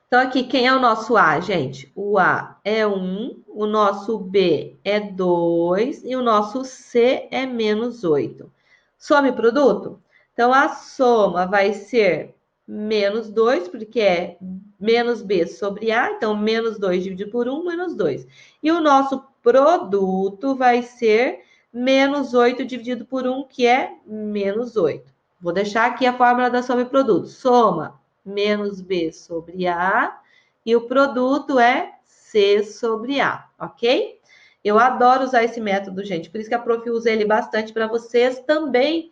S1: Então, aqui, quem é o nosso A, gente? O A é 1, o nosso B é 2 e o nosso C é menos 8. Some produto? Então, a soma vai ser menos 2, porque é menos B sobre A. Então, menos 2 dividido por 1, menos 2. E o nosso produto vai ser menos 8 dividido por 1, que é menos 8. Vou deixar aqui a fórmula da soma e produto. Soma menos B sobre A, e o produto é C sobre A, ok? Eu adoro usar esse método, gente, por isso que a prof usa ele bastante para vocês também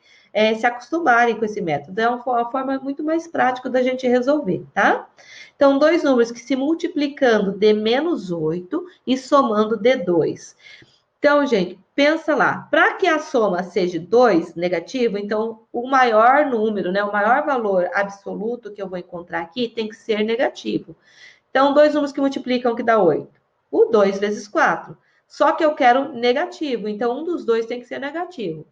S1: se acostumarem com esse método. É uma forma muito mais prática da gente resolver, tá? Então, dois números que se multiplicando dê menos 8 e somando dê 2. Então, gente, pensa lá, para que a soma seja 2 negativo, então o maior número, né, o maior valor absoluto que eu vou encontrar aqui tem que ser negativo. Então, dois números que multiplicam que dá 8. O 2 vezes 4. Só que eu quero negativo, então um dos dois tem que ser negativo.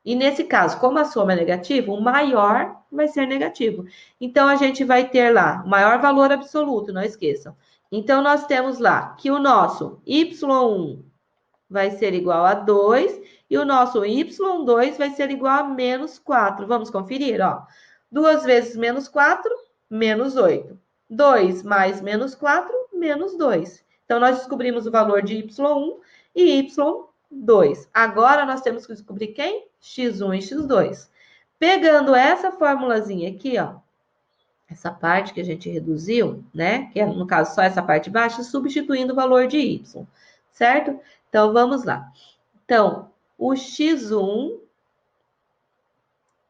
S1: E nesse caso, como a soma é negativa, o maior vai ser negativo. Então, a gente vai ter lá o maior valor absoluto, não esqueçam. Então, nós temos lá que o nosso y1 vai ser igual a 2 e o nosso y2 vai ser igual a menos 4. Vamos conferir, ó. 2 vezes menos 4, menos 8. 2 mais menos 4, menos 2. Então, nós descobrimos o valor de y1 e y2. Agora, nós temos que descobrir quem? x1 e x2. Pegando essa formulazinha aqui, ó, essa parte que a gente reduziu, né? Que é, no caso, só essa parte baixa, substituindo o valor de y, certo? Então, vamos lá. Então, o x1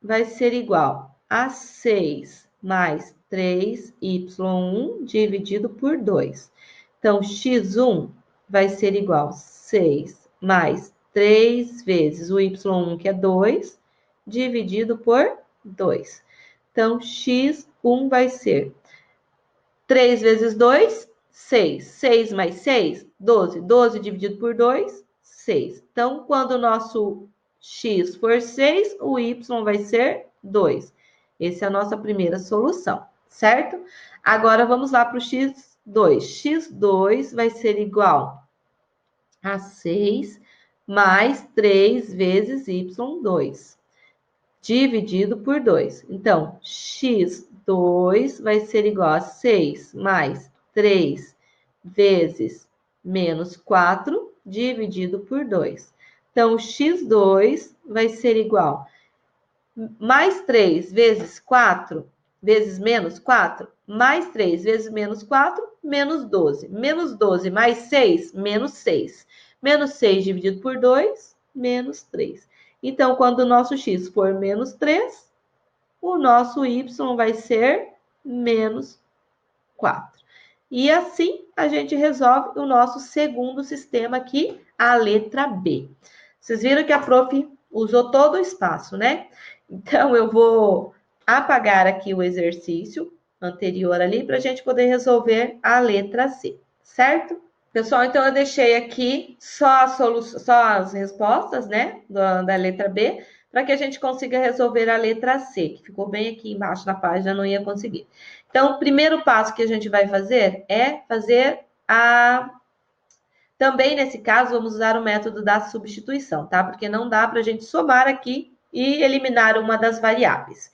S1: vai ser igual a 6 mais 3y1 dividido por 2. Então, x1 vai ser igual a 6 mais 3 vezes o y1, que é 2, dividido por 2. Então, x1 vai ser 3 vezes 2, 6. 6 mais 6, 12. 12 dividido por 2, 6. Então, quando o nosso x for 6, o y vai ser 2. Essa é a nossa primeira solução, certo? Agora, vamos lá para o x2. x2 vai ser igual a 6 mais 3 vezes y2, dividido por 2. Então, x2 vai ser igual a 6 mais 3 vezes menos 4, dividido por 2. Então, x2 vai ser igual a mais 3 vezes 4, vezes menos 4, mais 3 vezes menos 4, menos 12. Menos 12 mais 6, menos 6. Menos 6 dividido por 2, menos 3. Então, quando o nosso x for menos 3, o nosso y vai ser menos 4. E assim, a gente resolve o nosso segundo sistema aqui, a letra B. Vocês viram que a prof usou todo o espaço, né? Então, eu vou apagar aqui o exercício anterior ali, para a gente poder resolver a letra C, certo? Pessoal, então eu deixei aqui só as respostas, né, da letra B, para que a gente consiga resolver a letra C, que ficou bem aqui embaixo na página, não ia conseguir. Então, o primeiro passo que a gente vai fazer é fazer Também, nesse caso, vamos usar o método da substituição, tá? Porque não dá para a gente somar aqui e eliminar uma das variáveis.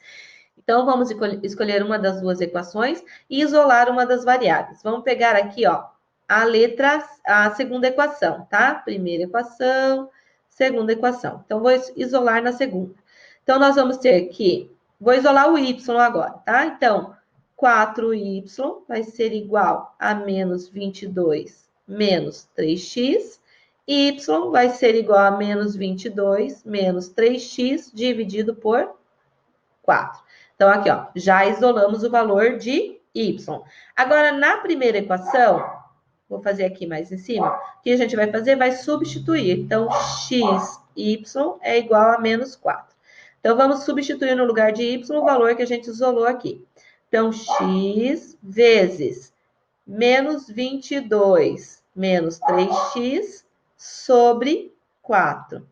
S1: Então, vamos escolher uma das duas equações e isolar uma das variáveis. Vamos pegar aqui, ó, a segunda equação, tá? Primeira equação, segunda equação. Então, vou isolar na segunda. Então, nós vamos ter que... Vou isolar o y agora, tá? Então, 4y vai ser igual a menos 22 menos 3x. Y vai ser igual a menos 22 menos 3x dividido por 4. Então, aqui, ó, já isolamos o valor de y. Agora, na primeira equação, vou fazer aqui mais em cima, o que a gente vai fazer? Vai substituir. Então, xy é igual a menos 4. Então, vamos substituir no lugar de y o valor que a gente isolou aqui. Então, x vezes menos 22 menos 3x sobre 4.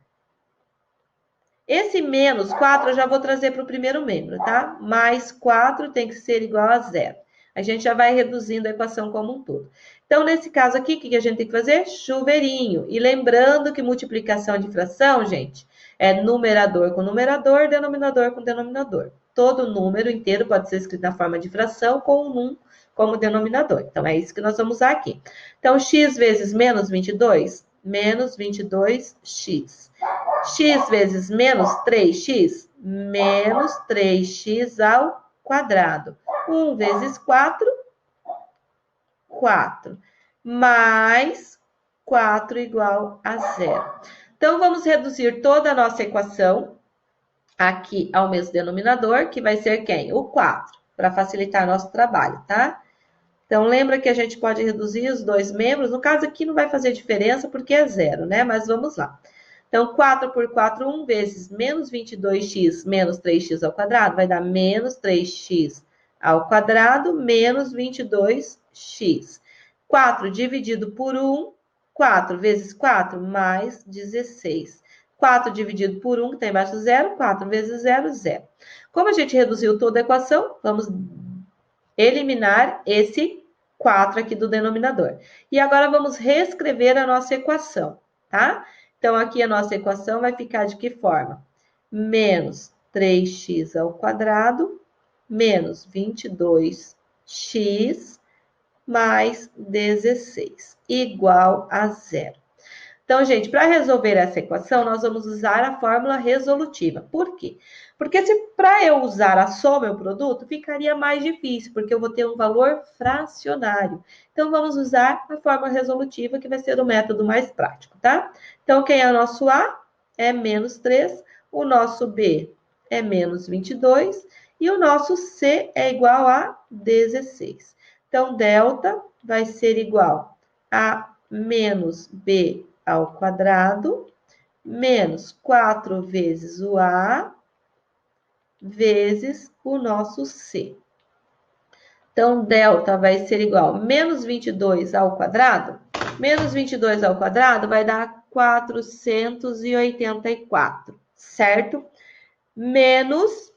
S1: Esse menos 4 eu já vou trazer para o primeiro membro, tá? Mais 4 tem que ser igual a zero. A gente já vai reduzindo a equação como um todo. Então, nesse caso aqui, o que a gente tem que fazer? Chuveirinho. E lembrando que multiplicação de fração, gente, é numerador com numerador, denominador com denominador. Todo número inteiro pode ser escrito na forma de fração com um como denominador. Então, é isso que nós vamos usar aqui. Então, x vezes menos 22, menos 22x. X vezes menos 3x, menos 3x ao quadrado. 1 vezes 4, 4. Mais 4 igual a zero. Então, vamos reduzir toda a nossa equação aqui ao mesmo denominador, que vai ser quem? O 4, para facilitar nosso trabalho, tá? Então, lembra que a gente pode reduzir os dois membros. No caso aqui não vai fazer diferença, porque é zero, né? Mas vamos lá. Então, 4 por 4, 1 vezes menos 22x menos 3x ao quadrado, vai dar menos 3x ao quadrado menos 22x. 4 dividido por 1, 4 vezes 4, mais 16. 4 dividido por 1, que está embaixo do zero, 4 vezes 0, 0. Como a gente reduziu toda a equação, vamos eliminar esse 4 aqui do denominador. E agora vamos reescrever a nossa equação, tá? Então, aqui a nossa equação vai ficar de que forma? Menos 3x ao quadrado, menos 22x, mais 16, igual a zero. Então, gente, para resolver essa equação, nós vamos usar a fórmula resolutiva. Por quê? Porque se para eu usar a soma e o produto, ficaria mais difícil, porque eu vou ter um valor fracionário. Então, vamos usar a fórmula resolutiva, que vai ser o método mais prático, tá? Então, quem é o nosso A? É menos 3. O nosso B é menos 22. E o nosso C é igual a 16. Então, delta vai ser igual a menos B ao quadrado, menos 4 vezes o A, vezes o nosso C. Então, delta vai ser igual a menos 22 ao quadrado. Menos 22 ao quadrado vai dar 484, certo? Menos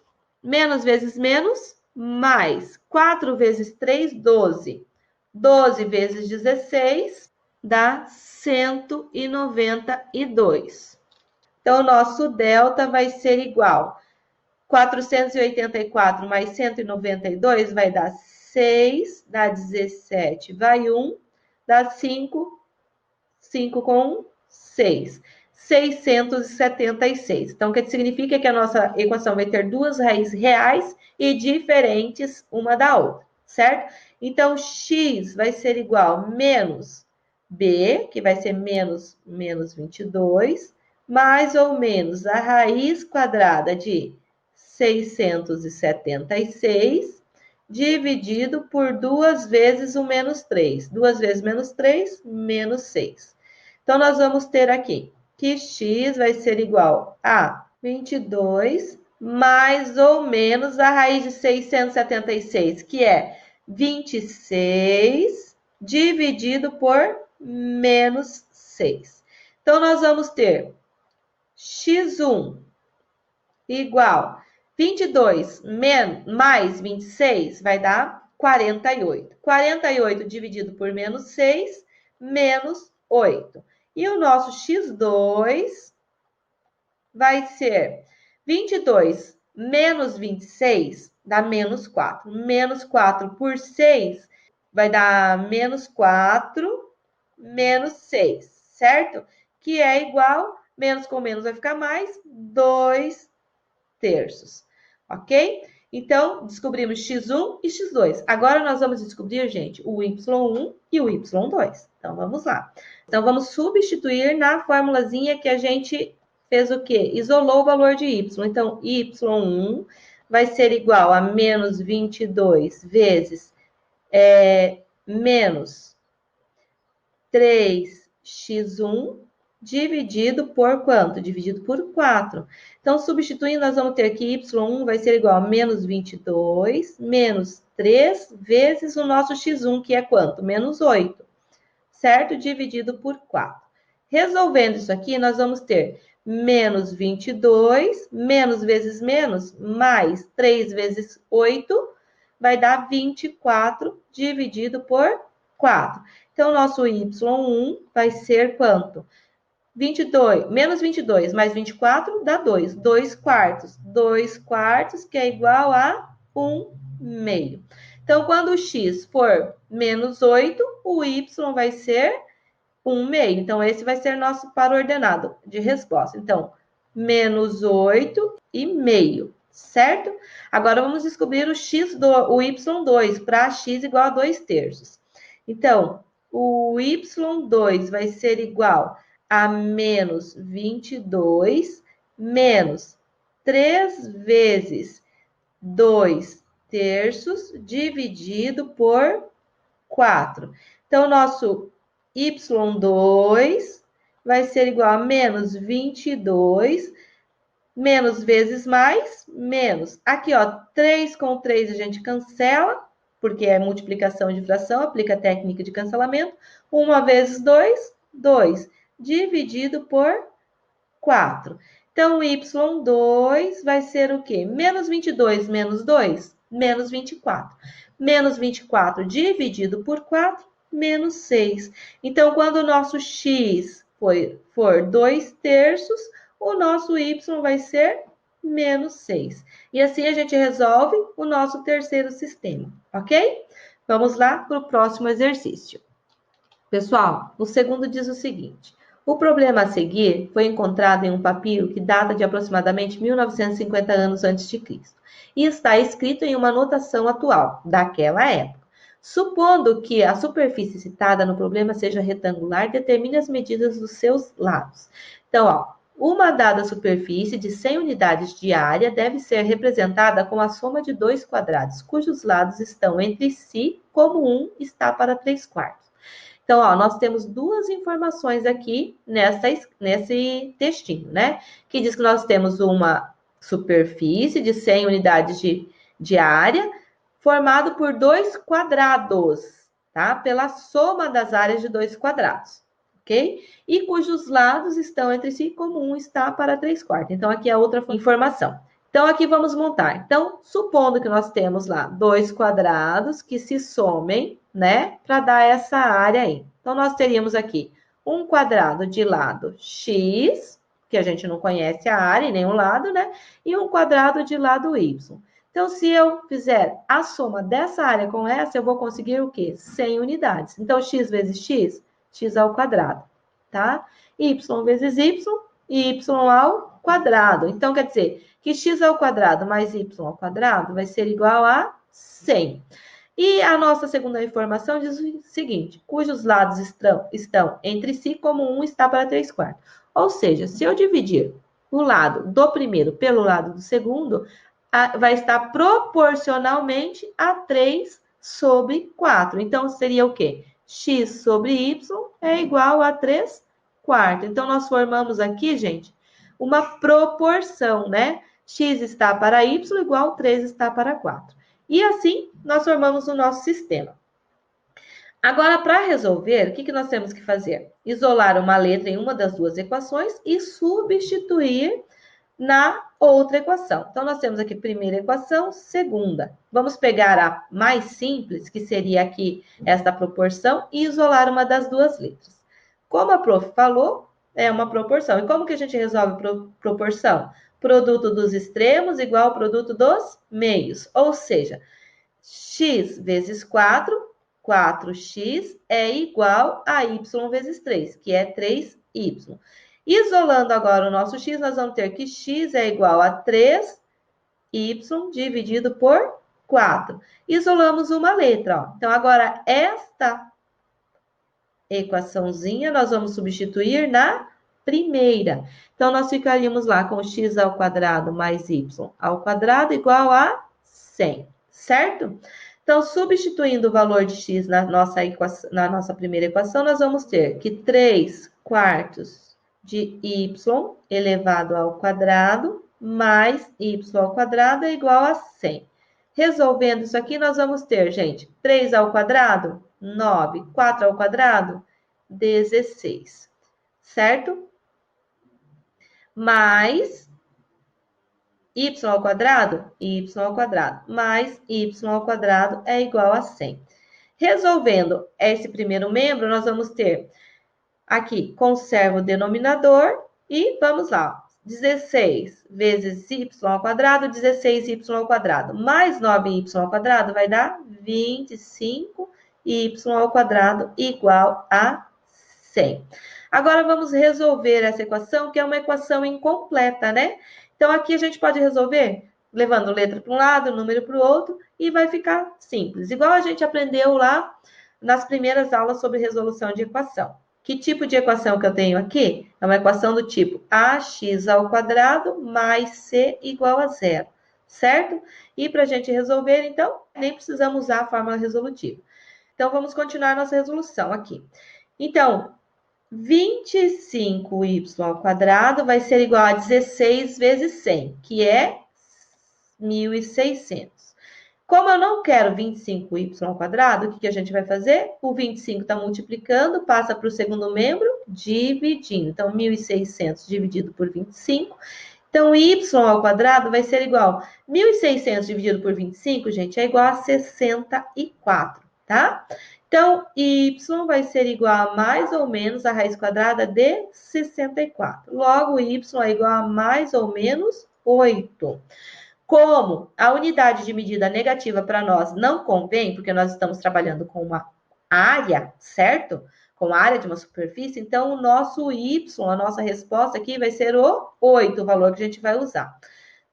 S1: vezes menos, mais 4 vezes 3, 12. 12 vezes 16 dá 192. Então, o nosso delta vai ser igual. 484 mais 192 vai dar 6, dá 17, vai 1, dá 5, 5 com 1, 6. 676. Então, o que significa que a nossa equação vai ter duas raízes reais e diferentes uma da outra, certo? Então, x vai ser igual a menos b, que vai ser menos 22, mais ou menos a raiz quadrada de 676, dividido por 2 vezes o menos 3. 2 vezes menos 3, menos 6. Então, nós vamos ter aqui que x vai ser igual a 22 mais ou menos a raiz de 676, que é 26, dividido por menos 6. Então, nós vamos ter x1 igual 22 mais 26 vai dar 48. 48 dividido por menos 6, menos 8. E o nosso x2 vai ser 22 menos 26 dá menos 4. Menos 4 por 6 vai dar menos 4, menos 6, certo? Que é igual, menos com menos vai ficar mais, 2 terços, ok? Então, descobrimos x1 e x2. Agora, nós vamos descobrir, gente, o y1 e o y2. Então, vamos lá. Então, vamos substituir na formulazinha que a gente fez o quê? Isolou o valor de y. Então, y1 vai ser igual a menos 22 vezes menos 3x1 dividido por quanto? Dividido por 4. Então, substituindo, nós vamos ter que y1 vai ser igual a menos 22, menos 3 vezes o nosso x1, que é quanto? Menos 8, certo? Dividido por 4. Resolvendo isso aqui, nós vamos ter menos 22, menos vezes menos, mais 3 vezes 8, vai dar 24 dividido por 4. Então, nosso y1 vai ser quanto? 22, menos 22 mais 24 dá 2. 2 quartos. 2 quartos, que é igual a 1 meio. Então, quando o x for menos 8, o y vai ser 1 meio. Então, esse vai ser nosso par ordenado de resposta. Então, menos 8 e meio, certo? Agora, vamos descobrir o y2 para x igual a 2 terços. Então, o y2 vai ser igual a menos 22 menos 3 vezes 2 terços dividido por 4. Então, nosso y2 vai ser igual a menos 22, menos vezes mais, menos. Aqui, ó, 3 com 3 a gente cancela, porque é multiplicação de fração, aplica a técnica de cancelamento. 1 vezes 2, 2, dividido por 4. Então, o y2 vai ser o quê? Menos 22 menos 2, menos 24. Menos 24 dividido por 4, menos 6. Então, quando o nosso x for 2 terços, o nosso y vai ser menos 6. E assim a gente resolve o nosso terceiro sistema, ok? Vamos lá para o próximo exercício. Pessoal, o segundo diz o seguinte: o problema a seguir foi encontrado em um papiro que data de aproximadamente 1950 anos antes de Cristo e está escrito em uma notação atual, daquela época. Supondo que a superfície citada no problema seja retangular, determine as medidas dos seus lados. Então, ó, uma dada superfície de 100 unidades de área deve ser representada com a soma de dois quadrados, cujos lados estão entre si, como um está para 3/4. Então, ó, nós temos duas informações aqui nesse textinho, né? Que diz que nós temos uma superfície de 100 unidades de área, formado por dois quadrados, tá? Pela soma das áreas de dois quadrados, ok? E cujos lados estão entre si, como um está para 3/4. Então, aqui é outra informação. Então, aqui vamos montar. Então, supondo que nós temos lá dois quadrados que se somem, né, para dar essa área aí. Então, nós teríamos aqui um quadrado de lado x, que a gente não conhece a área em nenhum lado, né, e um quadrado de lado y. Então, se eu fizer a soma dessa área com essa, eu vou conseguir o quê? 100 unidades. Então, x vezes x, x ao quadrado, tá? Y vezes y ao quadrado. Então, quer dizer que x ao quadrado mais y ao quadrado vai ser igual a 100. E a nossa segunda informação diz o seguinte: cujos lados estão entre si, como um está para 3/4. Ou seja, se eu dividir o lado do primeiro pelo lado do segundo, vai estar proporcionalmente a 3/4. Então, seria o quê? X sobre y é igual a 3/4. Então, nós formamos aqui, gente, uma proporção, né? X está para y igual 3 está para 4. E assim, nós formamos o nosso sistema. Agora, para resolver, o que nós temos que fazer? Isolar uma letra em uma das duas equações e substituir na outra equação. Então, nós temos aqui primeira equação, segunda. Vamos pegar a mais simples, que seria aqui esta proporção, e isolar uma das duas letras. Como a prof falou, é uma proporção. E como que a gente resolve proporção? Produto dos extremos igual ao produto dos meios. Ou seja, x vezes 4, 4x é igual a y vezes 3, que é 3y. Isolando agora o nosso x, nós vamos ter que x é igual a 3y dividido por 4. Isolamos uma letra, ó. Então, agora, esta equaçãozinha nós vamos substituir na primeira. Então, nós ficaríamos lá com x ao quadrado mais y ao quadrado igual a 100, certo? Então, substituindo o valor de x na nossa primeira equação, nós vamos ter que 3/4 de y elevado ao quadrado mais y ao quadrado é igual a 100. Resolvendo isso aqui, nós vamos ter, gente, 3 ao quadrado, 9. 4 ao quadrado, 16. Certo? Mais y ao quadrado, mais y ao quadrado é igual a 100. Resolvendo esse primeiro membro, nós vamos ter aqui, conserva o denominador e vamos lá. 16 vezes y ao quadrado, 16y ao quadrado, mais 9y ao quadrado vai dar 25y ao quadrado igual a 100. Agora, vamos resolver essa equação, que é uma equação incompleta, né? Então, aqui a gente pode resolver levando letra para um lado, número para o outro, e vai ficar simples. Igual a gente aprendeu lá nas primeiras aulas sobre resolução de equação. Que tipo de equação que eu tenho aqui? É uma equação do tipo ax ao quadrado mais c igual a zero, certo? E para a gente resolver, então, nem precisamos usar a fórmula resolutiva. Então, vamos continuar nossa resolução aqui. Então, 25y ao quadrado vai ser igual a 16 vezes 100, que é 1.600. Como eu não quero 25y ao quadrado, o que a gente vai fazer? O 25 está multiplicando, passa para o segundo membro, dividindo. Então, 1.600 dividido por 25. Então, y ao quadrado vai ser igual. 1.600 dividido por 25, gente, é igual a 64, tá? Então, y vai ser igual a mais ou menos a raiz quadrada de 64. Logo, y é igual a mais ou menos 8. Como a unidade de medida negativa para nós não convém, porque nós estamos trabalhando com uma área, certo? Com a área de uma superfície, então o nosso y, a nossa resposta aqui vai ser o 8, o valor que a gente vai usar.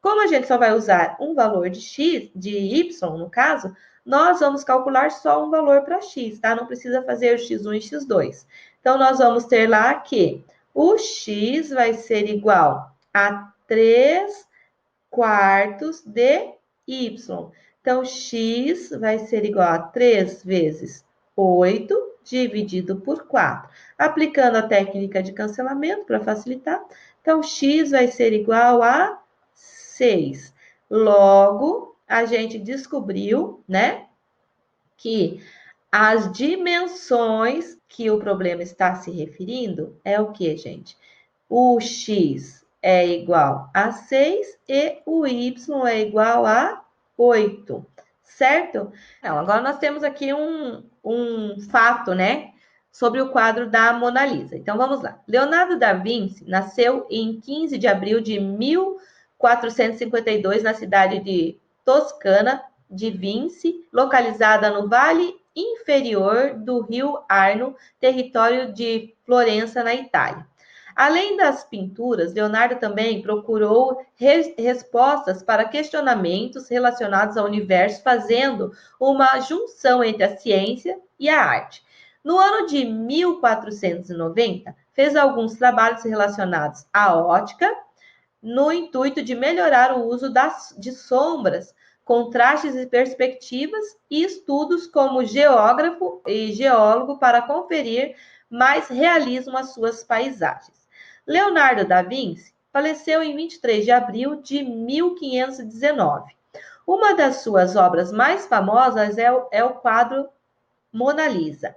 S1: Como a gente só vai usar um valor de x, de y, no caso, nós vamos calcular só um valor para x, tá? Não precisa fazer o x1 e x2. Então, nós vamos ter lá que o x vai ser igual a 3 quartos de y. Então, x vai ser igual a 3 vezes 8 dividido por 4. Aplicando a técnica de cancelamento para facilitar, então, x vai ser igual a 6. Logo, a gente descobriu, né, que as dimensões que o problema está se referindo é o que, gente? O x é igual a 6 e o y é igual a 8, certo? Então, agora nós temos aqui um fato, né, sobre o quadro da Mona Lisa. Então, vamos lá. Leonardo da Vinci nasceu em 15 de abril de 1452 na cidade de Toscana de Vinci, localizada no vale inferior do rio Arno, território de Florença, na Itália. Além das pinturas, Leonardo também procurou respostas para questionamentos relacionados ao universo, fazendo uma junção entre a ciência e a arte. No ano de 1490, fez alguns trabalhos relacionados à ótica, no intuito de melhorar o uso de sombras, contrastes e perspectivas, e estudos como geógrafo e geólogo para conferir mais realismo às suas paisagens. Leonardo da Vinci faleceu em 23 de abril de 1519. Uma das suas obras mais famosas é o quadro Mona Lisa,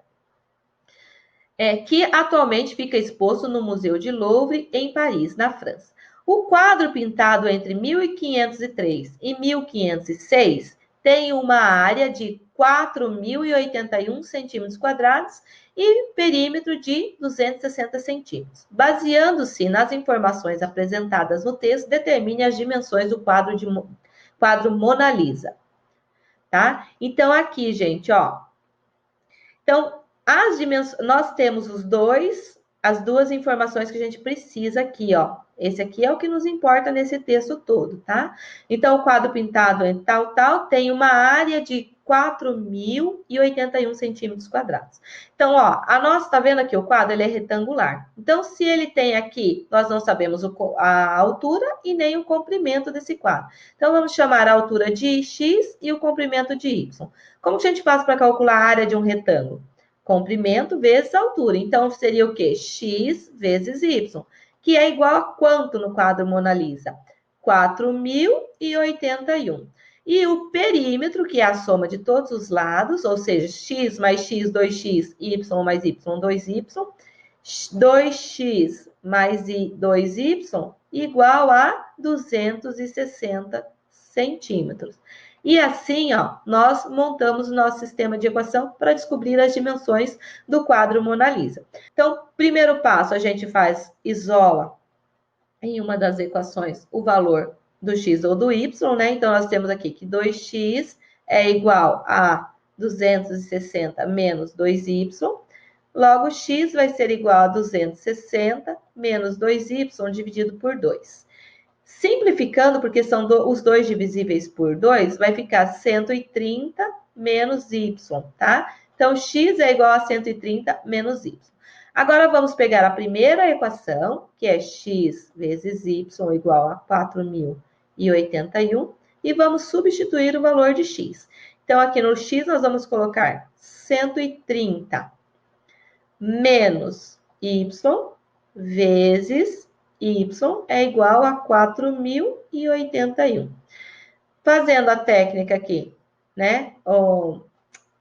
S1: que atualmente fica exposto no Museu de Louvre, em Paris, na França. O quadro, pintado entre 1503 e 1506, tem uma área de 4.081 centímetros quadrados e perímetro de 260 centímetros. Baseando-se nas informações apresentadas no texto, determine as dimensões do quadro Mona Lisa. Tá? Então, aqui, gente, ó. Então, nós temos as duas informações que a gente precisa aqui, ó. Esse aqui é o que nos importa nesse texto todo, tá? Então, o quadro pintado em tal, tem uma área de 4.081 centímetros quadrados. Então, ó, tá vendo aqui o quadro? Ele é retangular. Então, se ele tem aqui, nós não sabemos a altura e nem o comprimento desse quadro. Então, vamos chamar a altura de x e o comprimento de y. Como que a gente faz para calcular a área de um retângulo? Comprimento vezes altura. Então, seria o quê? X vezes y. que é igual a quanto no quadro Mona Lisa? 4.081. E o perímetro, que é a soma de todos os lados, ou seja, x mais x, 2x, y mais y, 2y, 2x mais 2y, igual a 260 centímetros. E assim, ó, nós montamos o nosso sistema de equação para descobrir as dimensões do quadro Mona Lisa. Então, primeiro passo, a gente isola em uma das equações o valor do x ou do y, né? Então, nós temos aqui que 2x é igual a 260 menos 2y. Logo, x vai ser igual a 260 menos 2y dividido por 2. Simplificando, porque são os dois divisíveis por 2, vai ficar 130 menos y, tá? Então, x é igual a 130 menos y. Agora, vamos pegar a primeira equação, que é x vezes y igual a 4.081, e vamos substituir o valor de x. Então, aqui no x, nós vamos colocar 130 menos y vezes y é igual a 4.081. Fazendo a técnica aqui, né?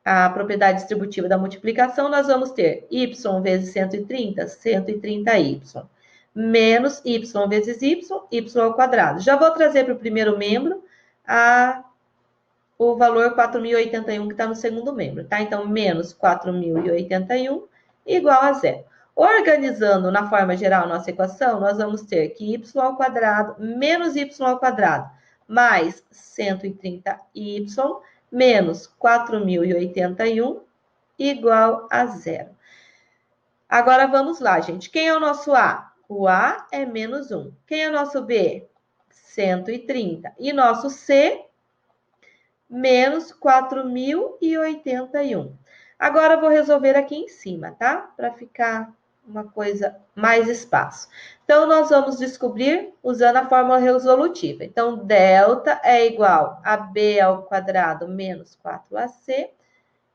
S1: A propriedade distributiva da multiplicação, nós vamos ter y vezes 130, 130y, menos y vezes y ao quadrado. Já vou trazer para o primeiro membro o valor 4.081 que está no segundo membro, tá? Então, menos 4.081 igual a zero. Organizando na forma geral nossa equação, nós vamos ter que y ao quadrado menos y ao quadrado mais 130y menos 4.081 igual a zero. Agora vamos lá, gente. Quem é o nosso A? O A é menos 1. Quem é o nosso B? 130. E nosso C? Menos 4.081. Agora eu vou resolver aqui em cima, tá? Para ficar uma coisa mais espaço. Então, nós vamos descobrir usando a fórmula resolutiva. Então, delta é igual a b ao quadrado menos 4ac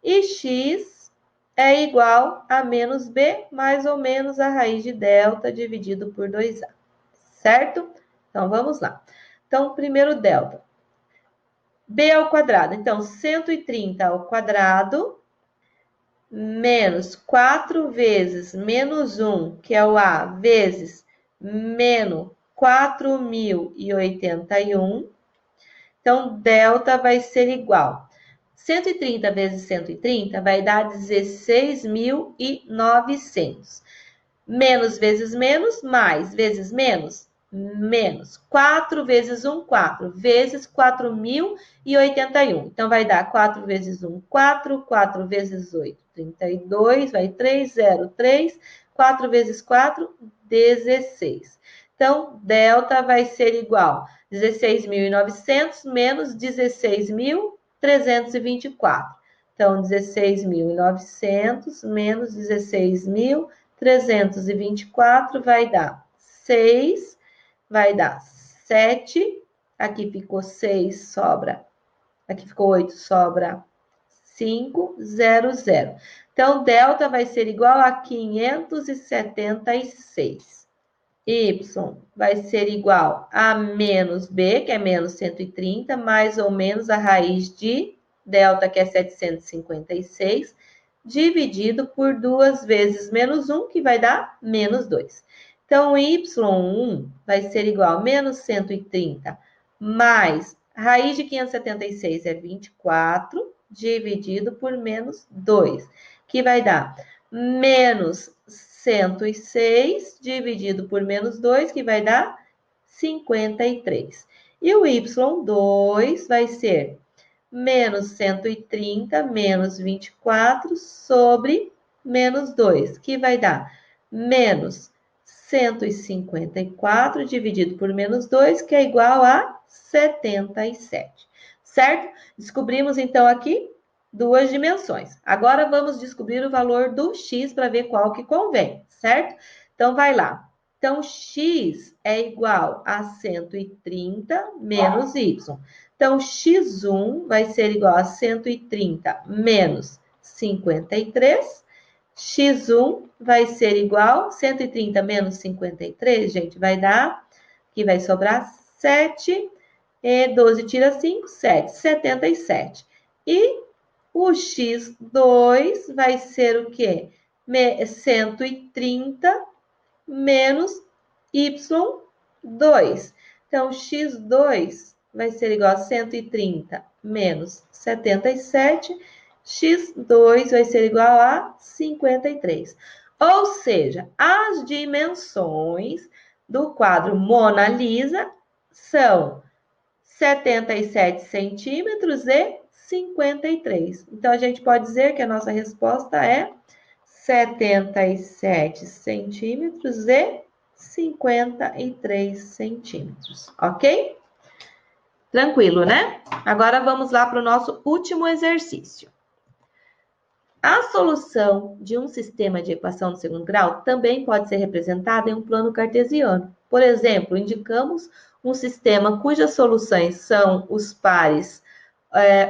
S1: e x é igual a menos b mais ou menos a raiz de delta dividido por 2a, certo? Então, vamos lá. Então, primeiro delta. b ao quadrado. Então, 130 ao quadrado menos 4 vezes menos 1, que é o A, vezes menos 4.081. Então, delta vai ser igual. 130 vezes 130 vai dar 16.900. Menos vezes menos, mais vezes menos, menos. 4 vezes 1, 4. Vezes 4.081. Então, vai dar 4 vezes 1, 4. 4 vezes 8, 32. Vai 3, 0, 3. 4 vezes 4, 16. Então, delta vai ser igual a 16.900 menos 16.324. Então, 16.900 menos 16.324 vai dar 6, vai dar 7, aqui ficou 6, sobra, aqui ficou 8, sobra 5, 0, 0. Então, delta vai ser igual a 576. Y vai ser igual a menos B, que é menos 130, mais ou menos a raiz de delta, que é 756, dividido por 2 vezes menos 1, que vai dar menos 2. Então, y1 vai ser igual a menos 130, mais raiz de 576 é 24, dividido por menos 2, que vai dar menos 106 dividido por menos 2, que vai dar 53. E o y2 vai ser menos 130 menos 24 sobre menos 2, que vai dar menos 154 dividido por menos 2, que é igual a 77. Certo? Descobrimos, então, aqui duas dimensões. Agora, vamos descobrir o valor do x para ver qual que convém, certo? Então, vai lá. Então, x é igual a 130 menos y. Então, x1 vai ser igual a 130 menos 53. x1 vai ser igual, 130 menos 53, gente, vai dar, aqui vai sobrar 7, 12 tira 5, 7, 77. E o x2 vai ser o quê? 130 menos y2. Então, x2 vai ser igual a 130 menos 77, x2 vai ser igual a 53. Ou seja, as dimensões do quadro Mona Lisa são 77 centímetros e 53. Então, a gente pode dizer que a nossa resposta é 77 centímetros e 53 centímetros, ok? Tranquilo, né? Agora vamos lá para o nosso último exercício. A solução de um sistema de equação de segundo grau também pode ser representada em um plano cartesiano. Por exemplo, indicamos um sistema cujas soluções são os pares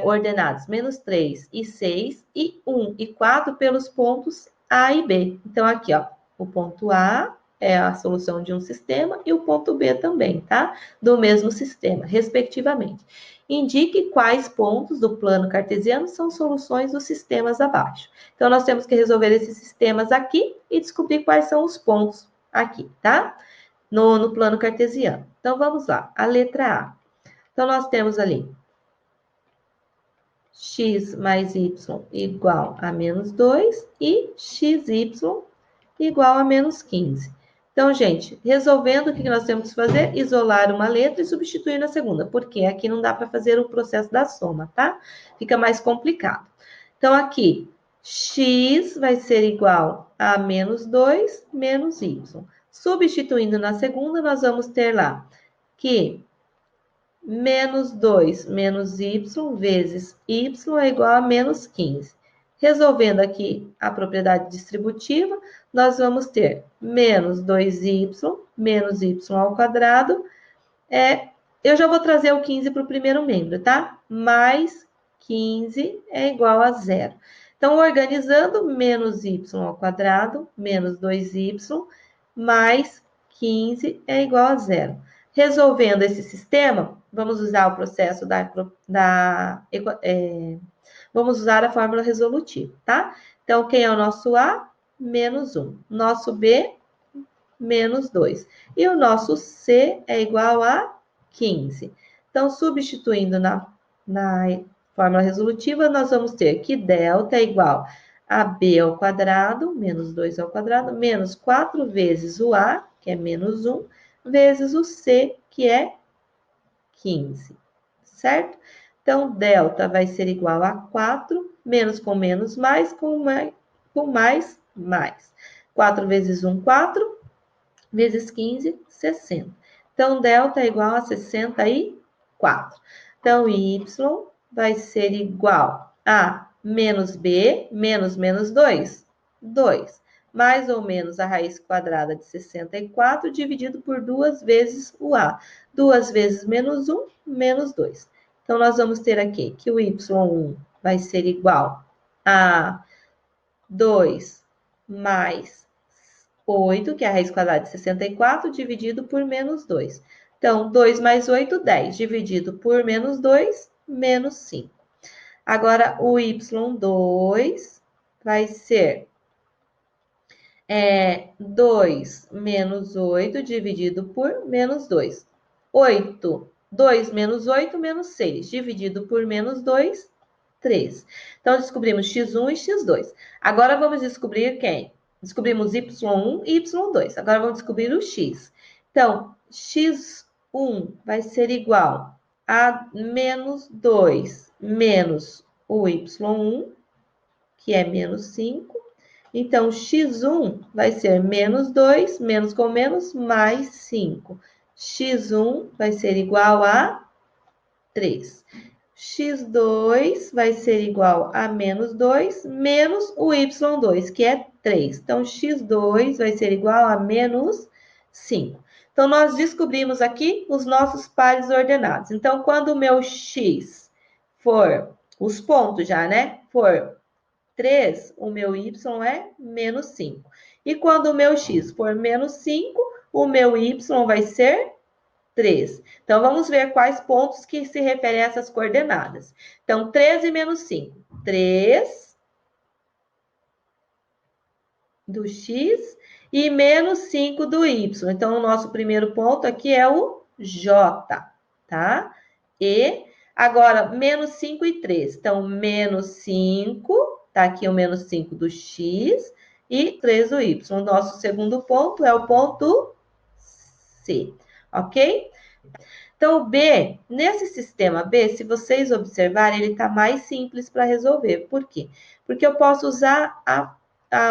S1: ordenados menos 3 e 6 e 1 e 4 pelos pontos A e B. Então, aqui, ó, o ponto A é a solução de um sistema e o ponto B também, tá? Do mesmo sistema, respectivamente. Indique quais pontos do plano cartesiano são soluções dos sistemas abaixo. Então, nós temos que resolver esses sistemas aqui e descobrir quais são os pontos aqui, tá? No plano cartesiano. Então, vamos lá. A letra A. Então, nós temos ali x mais y igual a menos 2 e xy igual a menos 15. Então, gente, resolvendo, o que nós temos que fazer? Isolar uma letra e substituir na segunda, porque aqui não dá para fazer o processo da soma, tá? Fica mais complicado. Então, aqui, x vai ser igual a menos 2 menos y. Substituindo na segunda, nós vamos ter lá que menos 2 menos y vezes y é igual a menos 15. Resolvendo aqui a propriedade distributiva, nós vamos ter menos 2y menos y ao quadrado. Eu já vou trazer o 15 para o primeiro membro, tá? Mais 15 é igual a zero. Então, organizando, menos y ao quadrado, menos 2y, mais 15 é igual a zero. Resolvendo esse sistema, vamos usar o processo vamos usar a fórmula resolutiva, tá? Então, quem é o nosso A? Menos 1. Nosso B? Menos 2. E o nosso C é igual a 15. Então, substituindo na fórmula resolutiva, nós vamos ter que delta é igual a B ao quadrado, menos 2 ao quadrado, menos 4 vezes o A, que é menos 1, vezes o C, que é 15, certo? Então, delta vai ser igual a 4, menos com menos, mais com mais, mais. 4 vezes 1, 4, vezes 15, 60. Então, delta é igual a 64. Então, y vai ser igual a menos b, menos 2, 2. Mais ou menos a raiz quadrada de 64, dividido por 2 vezes o A. 2 vezes menos 1, menos 2. Então, nós vamos ter aqui que o y1 vai ser igual a 2 mais 8, que é a raiz quadrada de 64, dividido por menos 2. Então, 2 mais 8, 10, dividido por menos 2, menos 5. Agora, o y2 vai ser 2 menos 8 dividido por menos 2. 8, 2 menos 8, menos 6, dividido por menos 2, 3. Então, descobrimos x1 e x2. Agora, vamos descobrir quem? Descobrimos y1 e y2. Agora, vamos descobrir o x. Então, x1 vai ser igual a menos 2 menos o y1, que é menos 5. Então, x1 vai ser menos 2, menos com menos, mais 5. x1 vai ser igual a 3. x2 vai ser igual a menos 2, menos o y2, que é 3. Então, x2 vai ser igual a menos 5. Então, nós descobrimos aqui os nossos pares ordenados. Então, quando o meu x for, os pontos já, né? For 3, o meu y é menos 5. E quando o meu x for menos 5, o meu y vai ser 3. Então, vamos ver quais pontos que se referem a essas coordenadas. Então, 3 e menos 5. 3 do x e menos 5 do y. Então, o nosso primeiro ponto aqui é o J, tá? E agora, menos 5 e 3. Então, menos 5, tá aqui o menos 5 do x e 3 do y. O nosso segundo ponto é o ponto C, ok? Então, o B, nesse sistema B, se vocês observarem, ele está mais simples para resolver. Por quê? Porque eu posso usar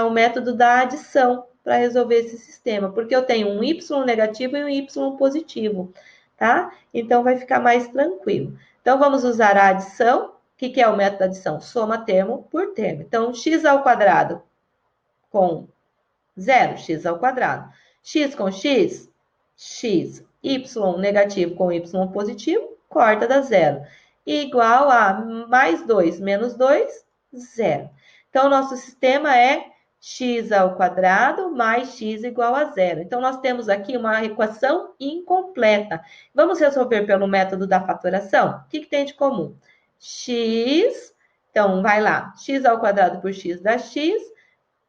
S1: o método da adição para resolver esse sistema, porque eu tenho um y negativo e um y positivo, tá? Então, vai ficar mais tranquilo. Então, vamos usar a adição. O que é o método da adição? Soma termo por termo. Então, x ao quadrado com 0, x ao quadrado. X com x, x, y negativo com y positivo, corta da zero. Igual a mais 2 menos 2, 0. Então, nosso sistema é x ao quadrado mais x igual a 0. Então, nós temos aqui uma equação incompleta. Vamos resolver pelo método da fatoração? O que tem de comum? X, então, vai lá, x ao quadrado por x dá x,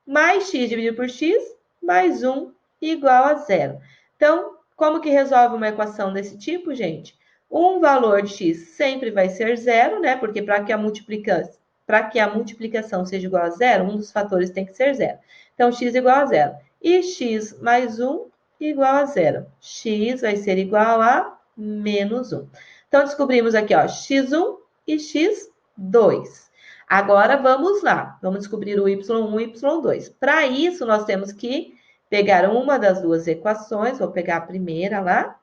S1: mais x dividido por x, mais 1 igual a 0. Então, como que resolve uma equação desse tipo, gente? Um valor de x sempre vai ser 0, né? Porque para que a multiplicação seja igual a 0, um dos fatores tem que ser 0. Então, x igual a 0. E x mais 1 igual a 0. X vai ser igual a menos 1. Então, descobrimos aqui, ó, x1 e x2. Agora, vamos lá. Vamos descobrir o y1 e y2. Para isso, nós temos que pegar uma das duas equações. Vou pegar a primeira lá.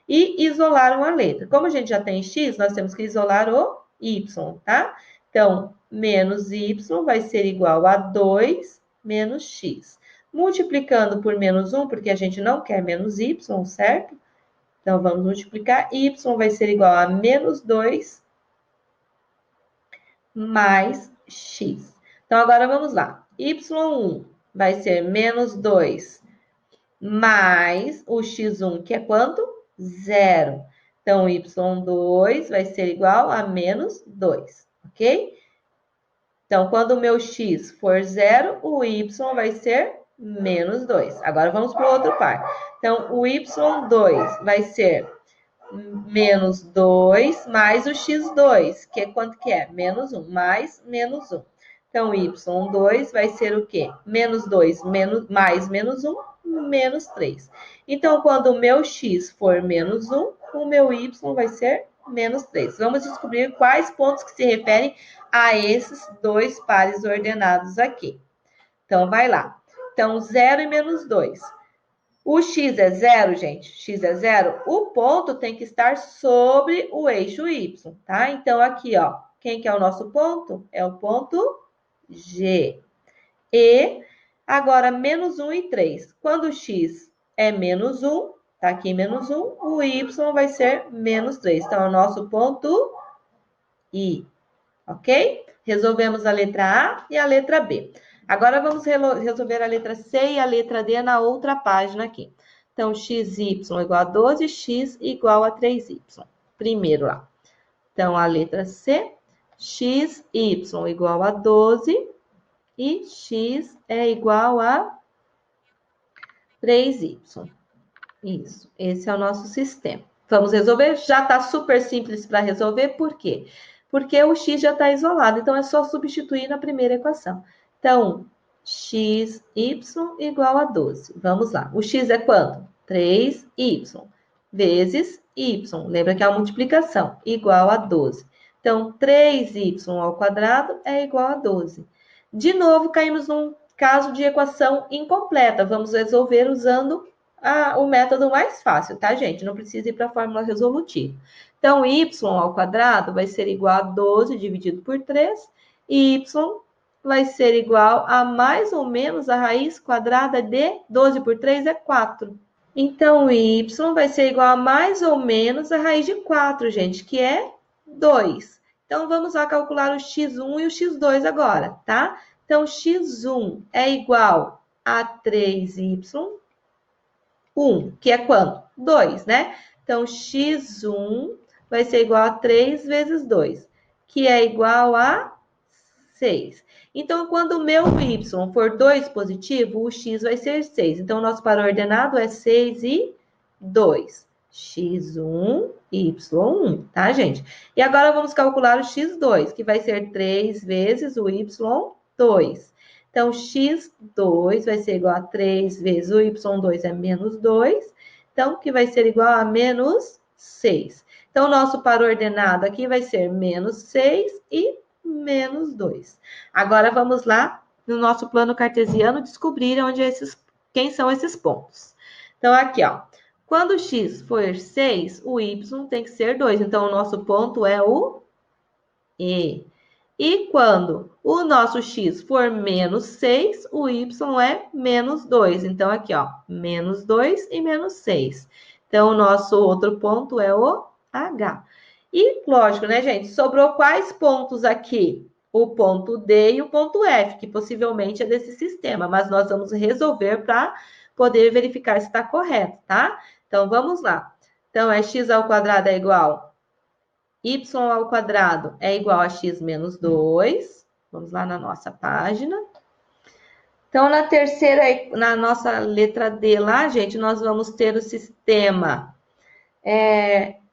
S1: E isolar uma letra. Como a gente já tem x, nós temos que isolar o y, tá? Então, menos y vai ser igual a 2 menos x. Multiplicando por menos 1, porque a gente não quer menos y, certo? Então, vamos multiplicar. Y vai ser igual a menos 2 mais x. Então, agora vamos lá. Y1 vai ser menos 2 mais o x1, que é quanto? 0. Então, y2 vai ser igual a menos 2, ok? Então, quando o meu x for 0, o y vai ser menos 2. Agora, vamos para o outro par. Então, o y2 vai ser menos 2 mais o x2, que é quanto que é? Menos 1, mais menos 1. Então, y2 vai ser o quê? Menos 2 mais menos 1, menos 3. Então, quando o meu x for menos 1, o meu y vai ser menos 3. Vamos descobrir quais pontos que se referem a esses dois pares ordenados aqui. Então, vai lá. Então, 0 e menos 2. O x é 0, gente? X é 0. O ponto tem que estar sobre o eixo y, tá? Então, aqui, ó, quem que é o nosso ponto? É o ponto G. E agora, menos 1 e 3. Quando o x é menos 1, tá aqui menos 1, o y vai ser menos 3. Então, é o nosso ponto I, ok? Resolvemos a letra A e a letra B. Agora, vamos resolver a letra C e a letra D na outra página aqui. Então, xy igual a 12, x igual a 3y. Primeiro lá. Então, a letra C, xy igual a 12 e x é igual a 3y. Isso, esse é o nosso sistema. Vamos resolver? Já está super simples para resolver, por quê? Porque o x já está isolado, então é só substituir na primeira equação. Então, xy igual a 12. Vamos lá. O x é quanto? 3y vezes y. Lembra que é a multiplicação, igual a 12. Então, 3y ao quadrado é igual a 12. De novo, caímos num caso de equação incompleta. Vamos resolver usando o método mais fácil, tá, gente? Não precisa ir para a fórmula resolutiva. Então, y ao quadrado vai ser igual a 12 dividido por 3. E y vai ser igual a mais ou menos a raiz quadrada de 12 por 3 é 4. Então, y vai ser igual a mais ou menos a raiz de 4, gente, que é 2. Então, vamos lá calcular o x1 e o x2 agora, tá? Então, x1 é igual a 3y1, que é quanto? 2, né? Então, x1 vai ser igual a 3 vezes 2, que é igual a 6. Então, quando o meu y for 2 positivo, o x vai ser 6. Então, o nosso par ordenado é 6 e 2. x1, y1, tá, gente? E agora vamos calcular o x2, que vai ser 3 vezes o y2. Então, x2 vai ser igual a 3 vezes o y2 é menos 2. Então, que vai ser igual a menos 6. Então, o nosso par ordenado aqui vai ser menos 6 e menos 2. Agora, vamos lá no nosso plano cartesiano descobrir quem são esses pontos. Então, aqui, ó. Quando x for 6, o y tem que ser 2. Então, o nosso ponto é o E. E quando o nosso x for menos 6, o y é menos 2. Então, aqui, ó, menos 2 e menos 6. Então, o nosso outro ponto é o H. E, lógico, né, gente? Sobrou quais pontos aqui? O ponto D e o ponto F, que possivelmente é desse sistema. Mas nós vamos resolver para poder verificar se está correto, tá? Então, vamos lá. Então, x ao quadrado é igual y ao quadrado é igual a x menos 2. Vamos lá na nossa página. Então, na nossa letra D lá, gente, nós vamos ter o sistema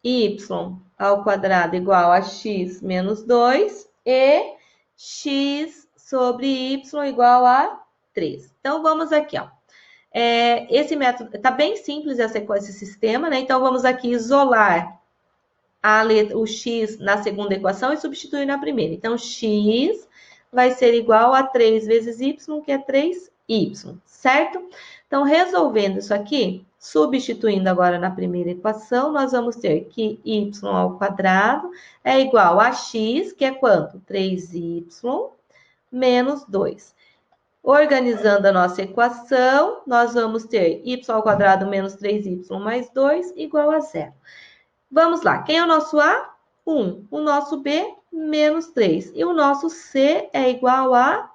S1: y ao quadrado igual a x menos 2 e x sobre y igual a 3. Então, vamos aqui, ó. Esse método, está bem simples esse sistema, né? Então, vamos aqui isolar o x na segunda equação e substituir na primeira. Então, x vai ser igual a 3 vezes y, que é 3y, certo? Então, resolvendo isso aqui, substituindo agora na primeira equação, nós vamos ter que y ao quadrado é igual a x, que é quanto? 3y menos 2. Organizando a nossa equação, nós vamos ter y ao quadrado menos 3y mais 2 igual a 0. Vamos lá, quem é o nosso A? 1. O nosso B, menos 3. E o nosso C é igual a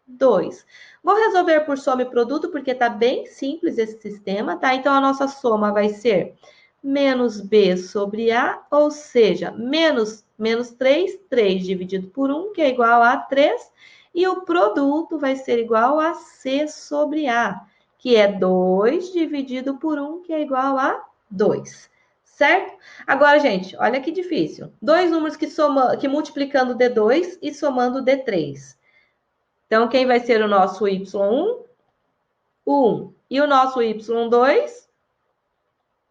S1: 2. Vou resolver por soma e produto, porque está bem simples esse sistema, tá? Então, a nossa soma vai ser menos B sobre A, ou seja, menos 3, 3 dividido por 1, que é igual a 3. E o produto vai ser igual a C sobre A, que é 2 dividido por 1, que é igual a 2. Certo? Agora, gente, olha que difícil. Dois números que multiplicando D2 e somando D3. Então, quem vai ser o nosso Y1? 1. E o nosso Y2?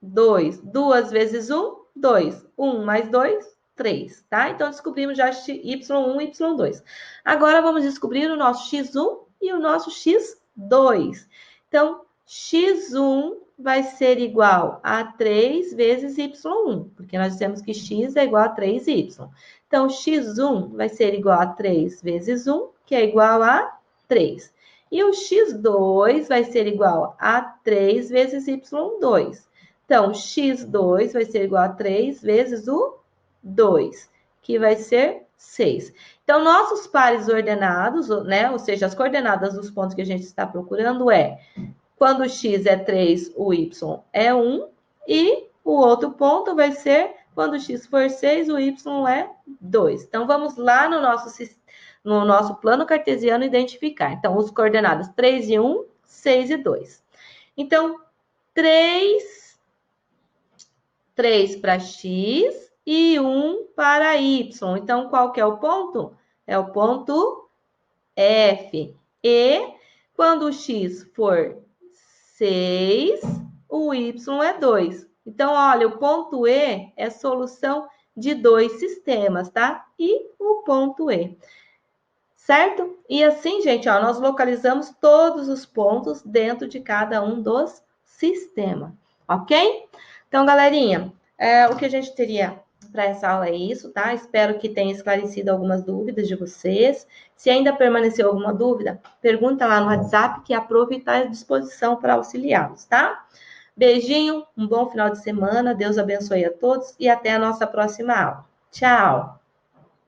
S1: 2. 2 vezes 1? 2. 1 mais 2? 3, tá? Então, descobrimos já Y1 e Y2. Agora, vamos descobrir o nosso X1 e o nosso X2. Então, X1 vai ser igual a 3 vezes Y1, porque nós dissemos que X é igual a 3Y. Então, X1 vai ser igual a 3 vezes 1, que é igual a 3. E o X2 vai ser igual a 3 vezes Y2. Então, X2 vai ser igual a 3 vezes o 2, que vai ser 6. Então, nossos pares ordenados, né? Ou seja, as coordenadas dos pontos que a gente está procurando quando o x é 3, o y é 1. E o outro ponto vai ser quando o x for 6, o y é 2. Então, vamos lá no nosso plano cartesiano identificar. Então, os coordenadas 3 e 1, 6 e 2. Então, 3 para x e 1 para y. Então, qual que é o ponto? É o ponto F. E quando o x for 6, o y é 2. Então, olha, o ponto E é solução de dois sistemas, tá? E o ponto E. Certo? E assim, gente, ó, nós localizamos todos os pontos dentro de cada um dos sistemas. Ok? Então, galerinha, o que a gente teria para essa aula é isso, tá? Espero que tenha esclarecido algumas dúvidas de vocês. Se ainda permaneceu alguma dúvida, pergunta lá no WhatsApp, que a Prof está à disposição para auxiliá-los, tá? Beijinho, um bom final de semana, Deus abençoe a todos e até a nossa próxima aula. Tchau!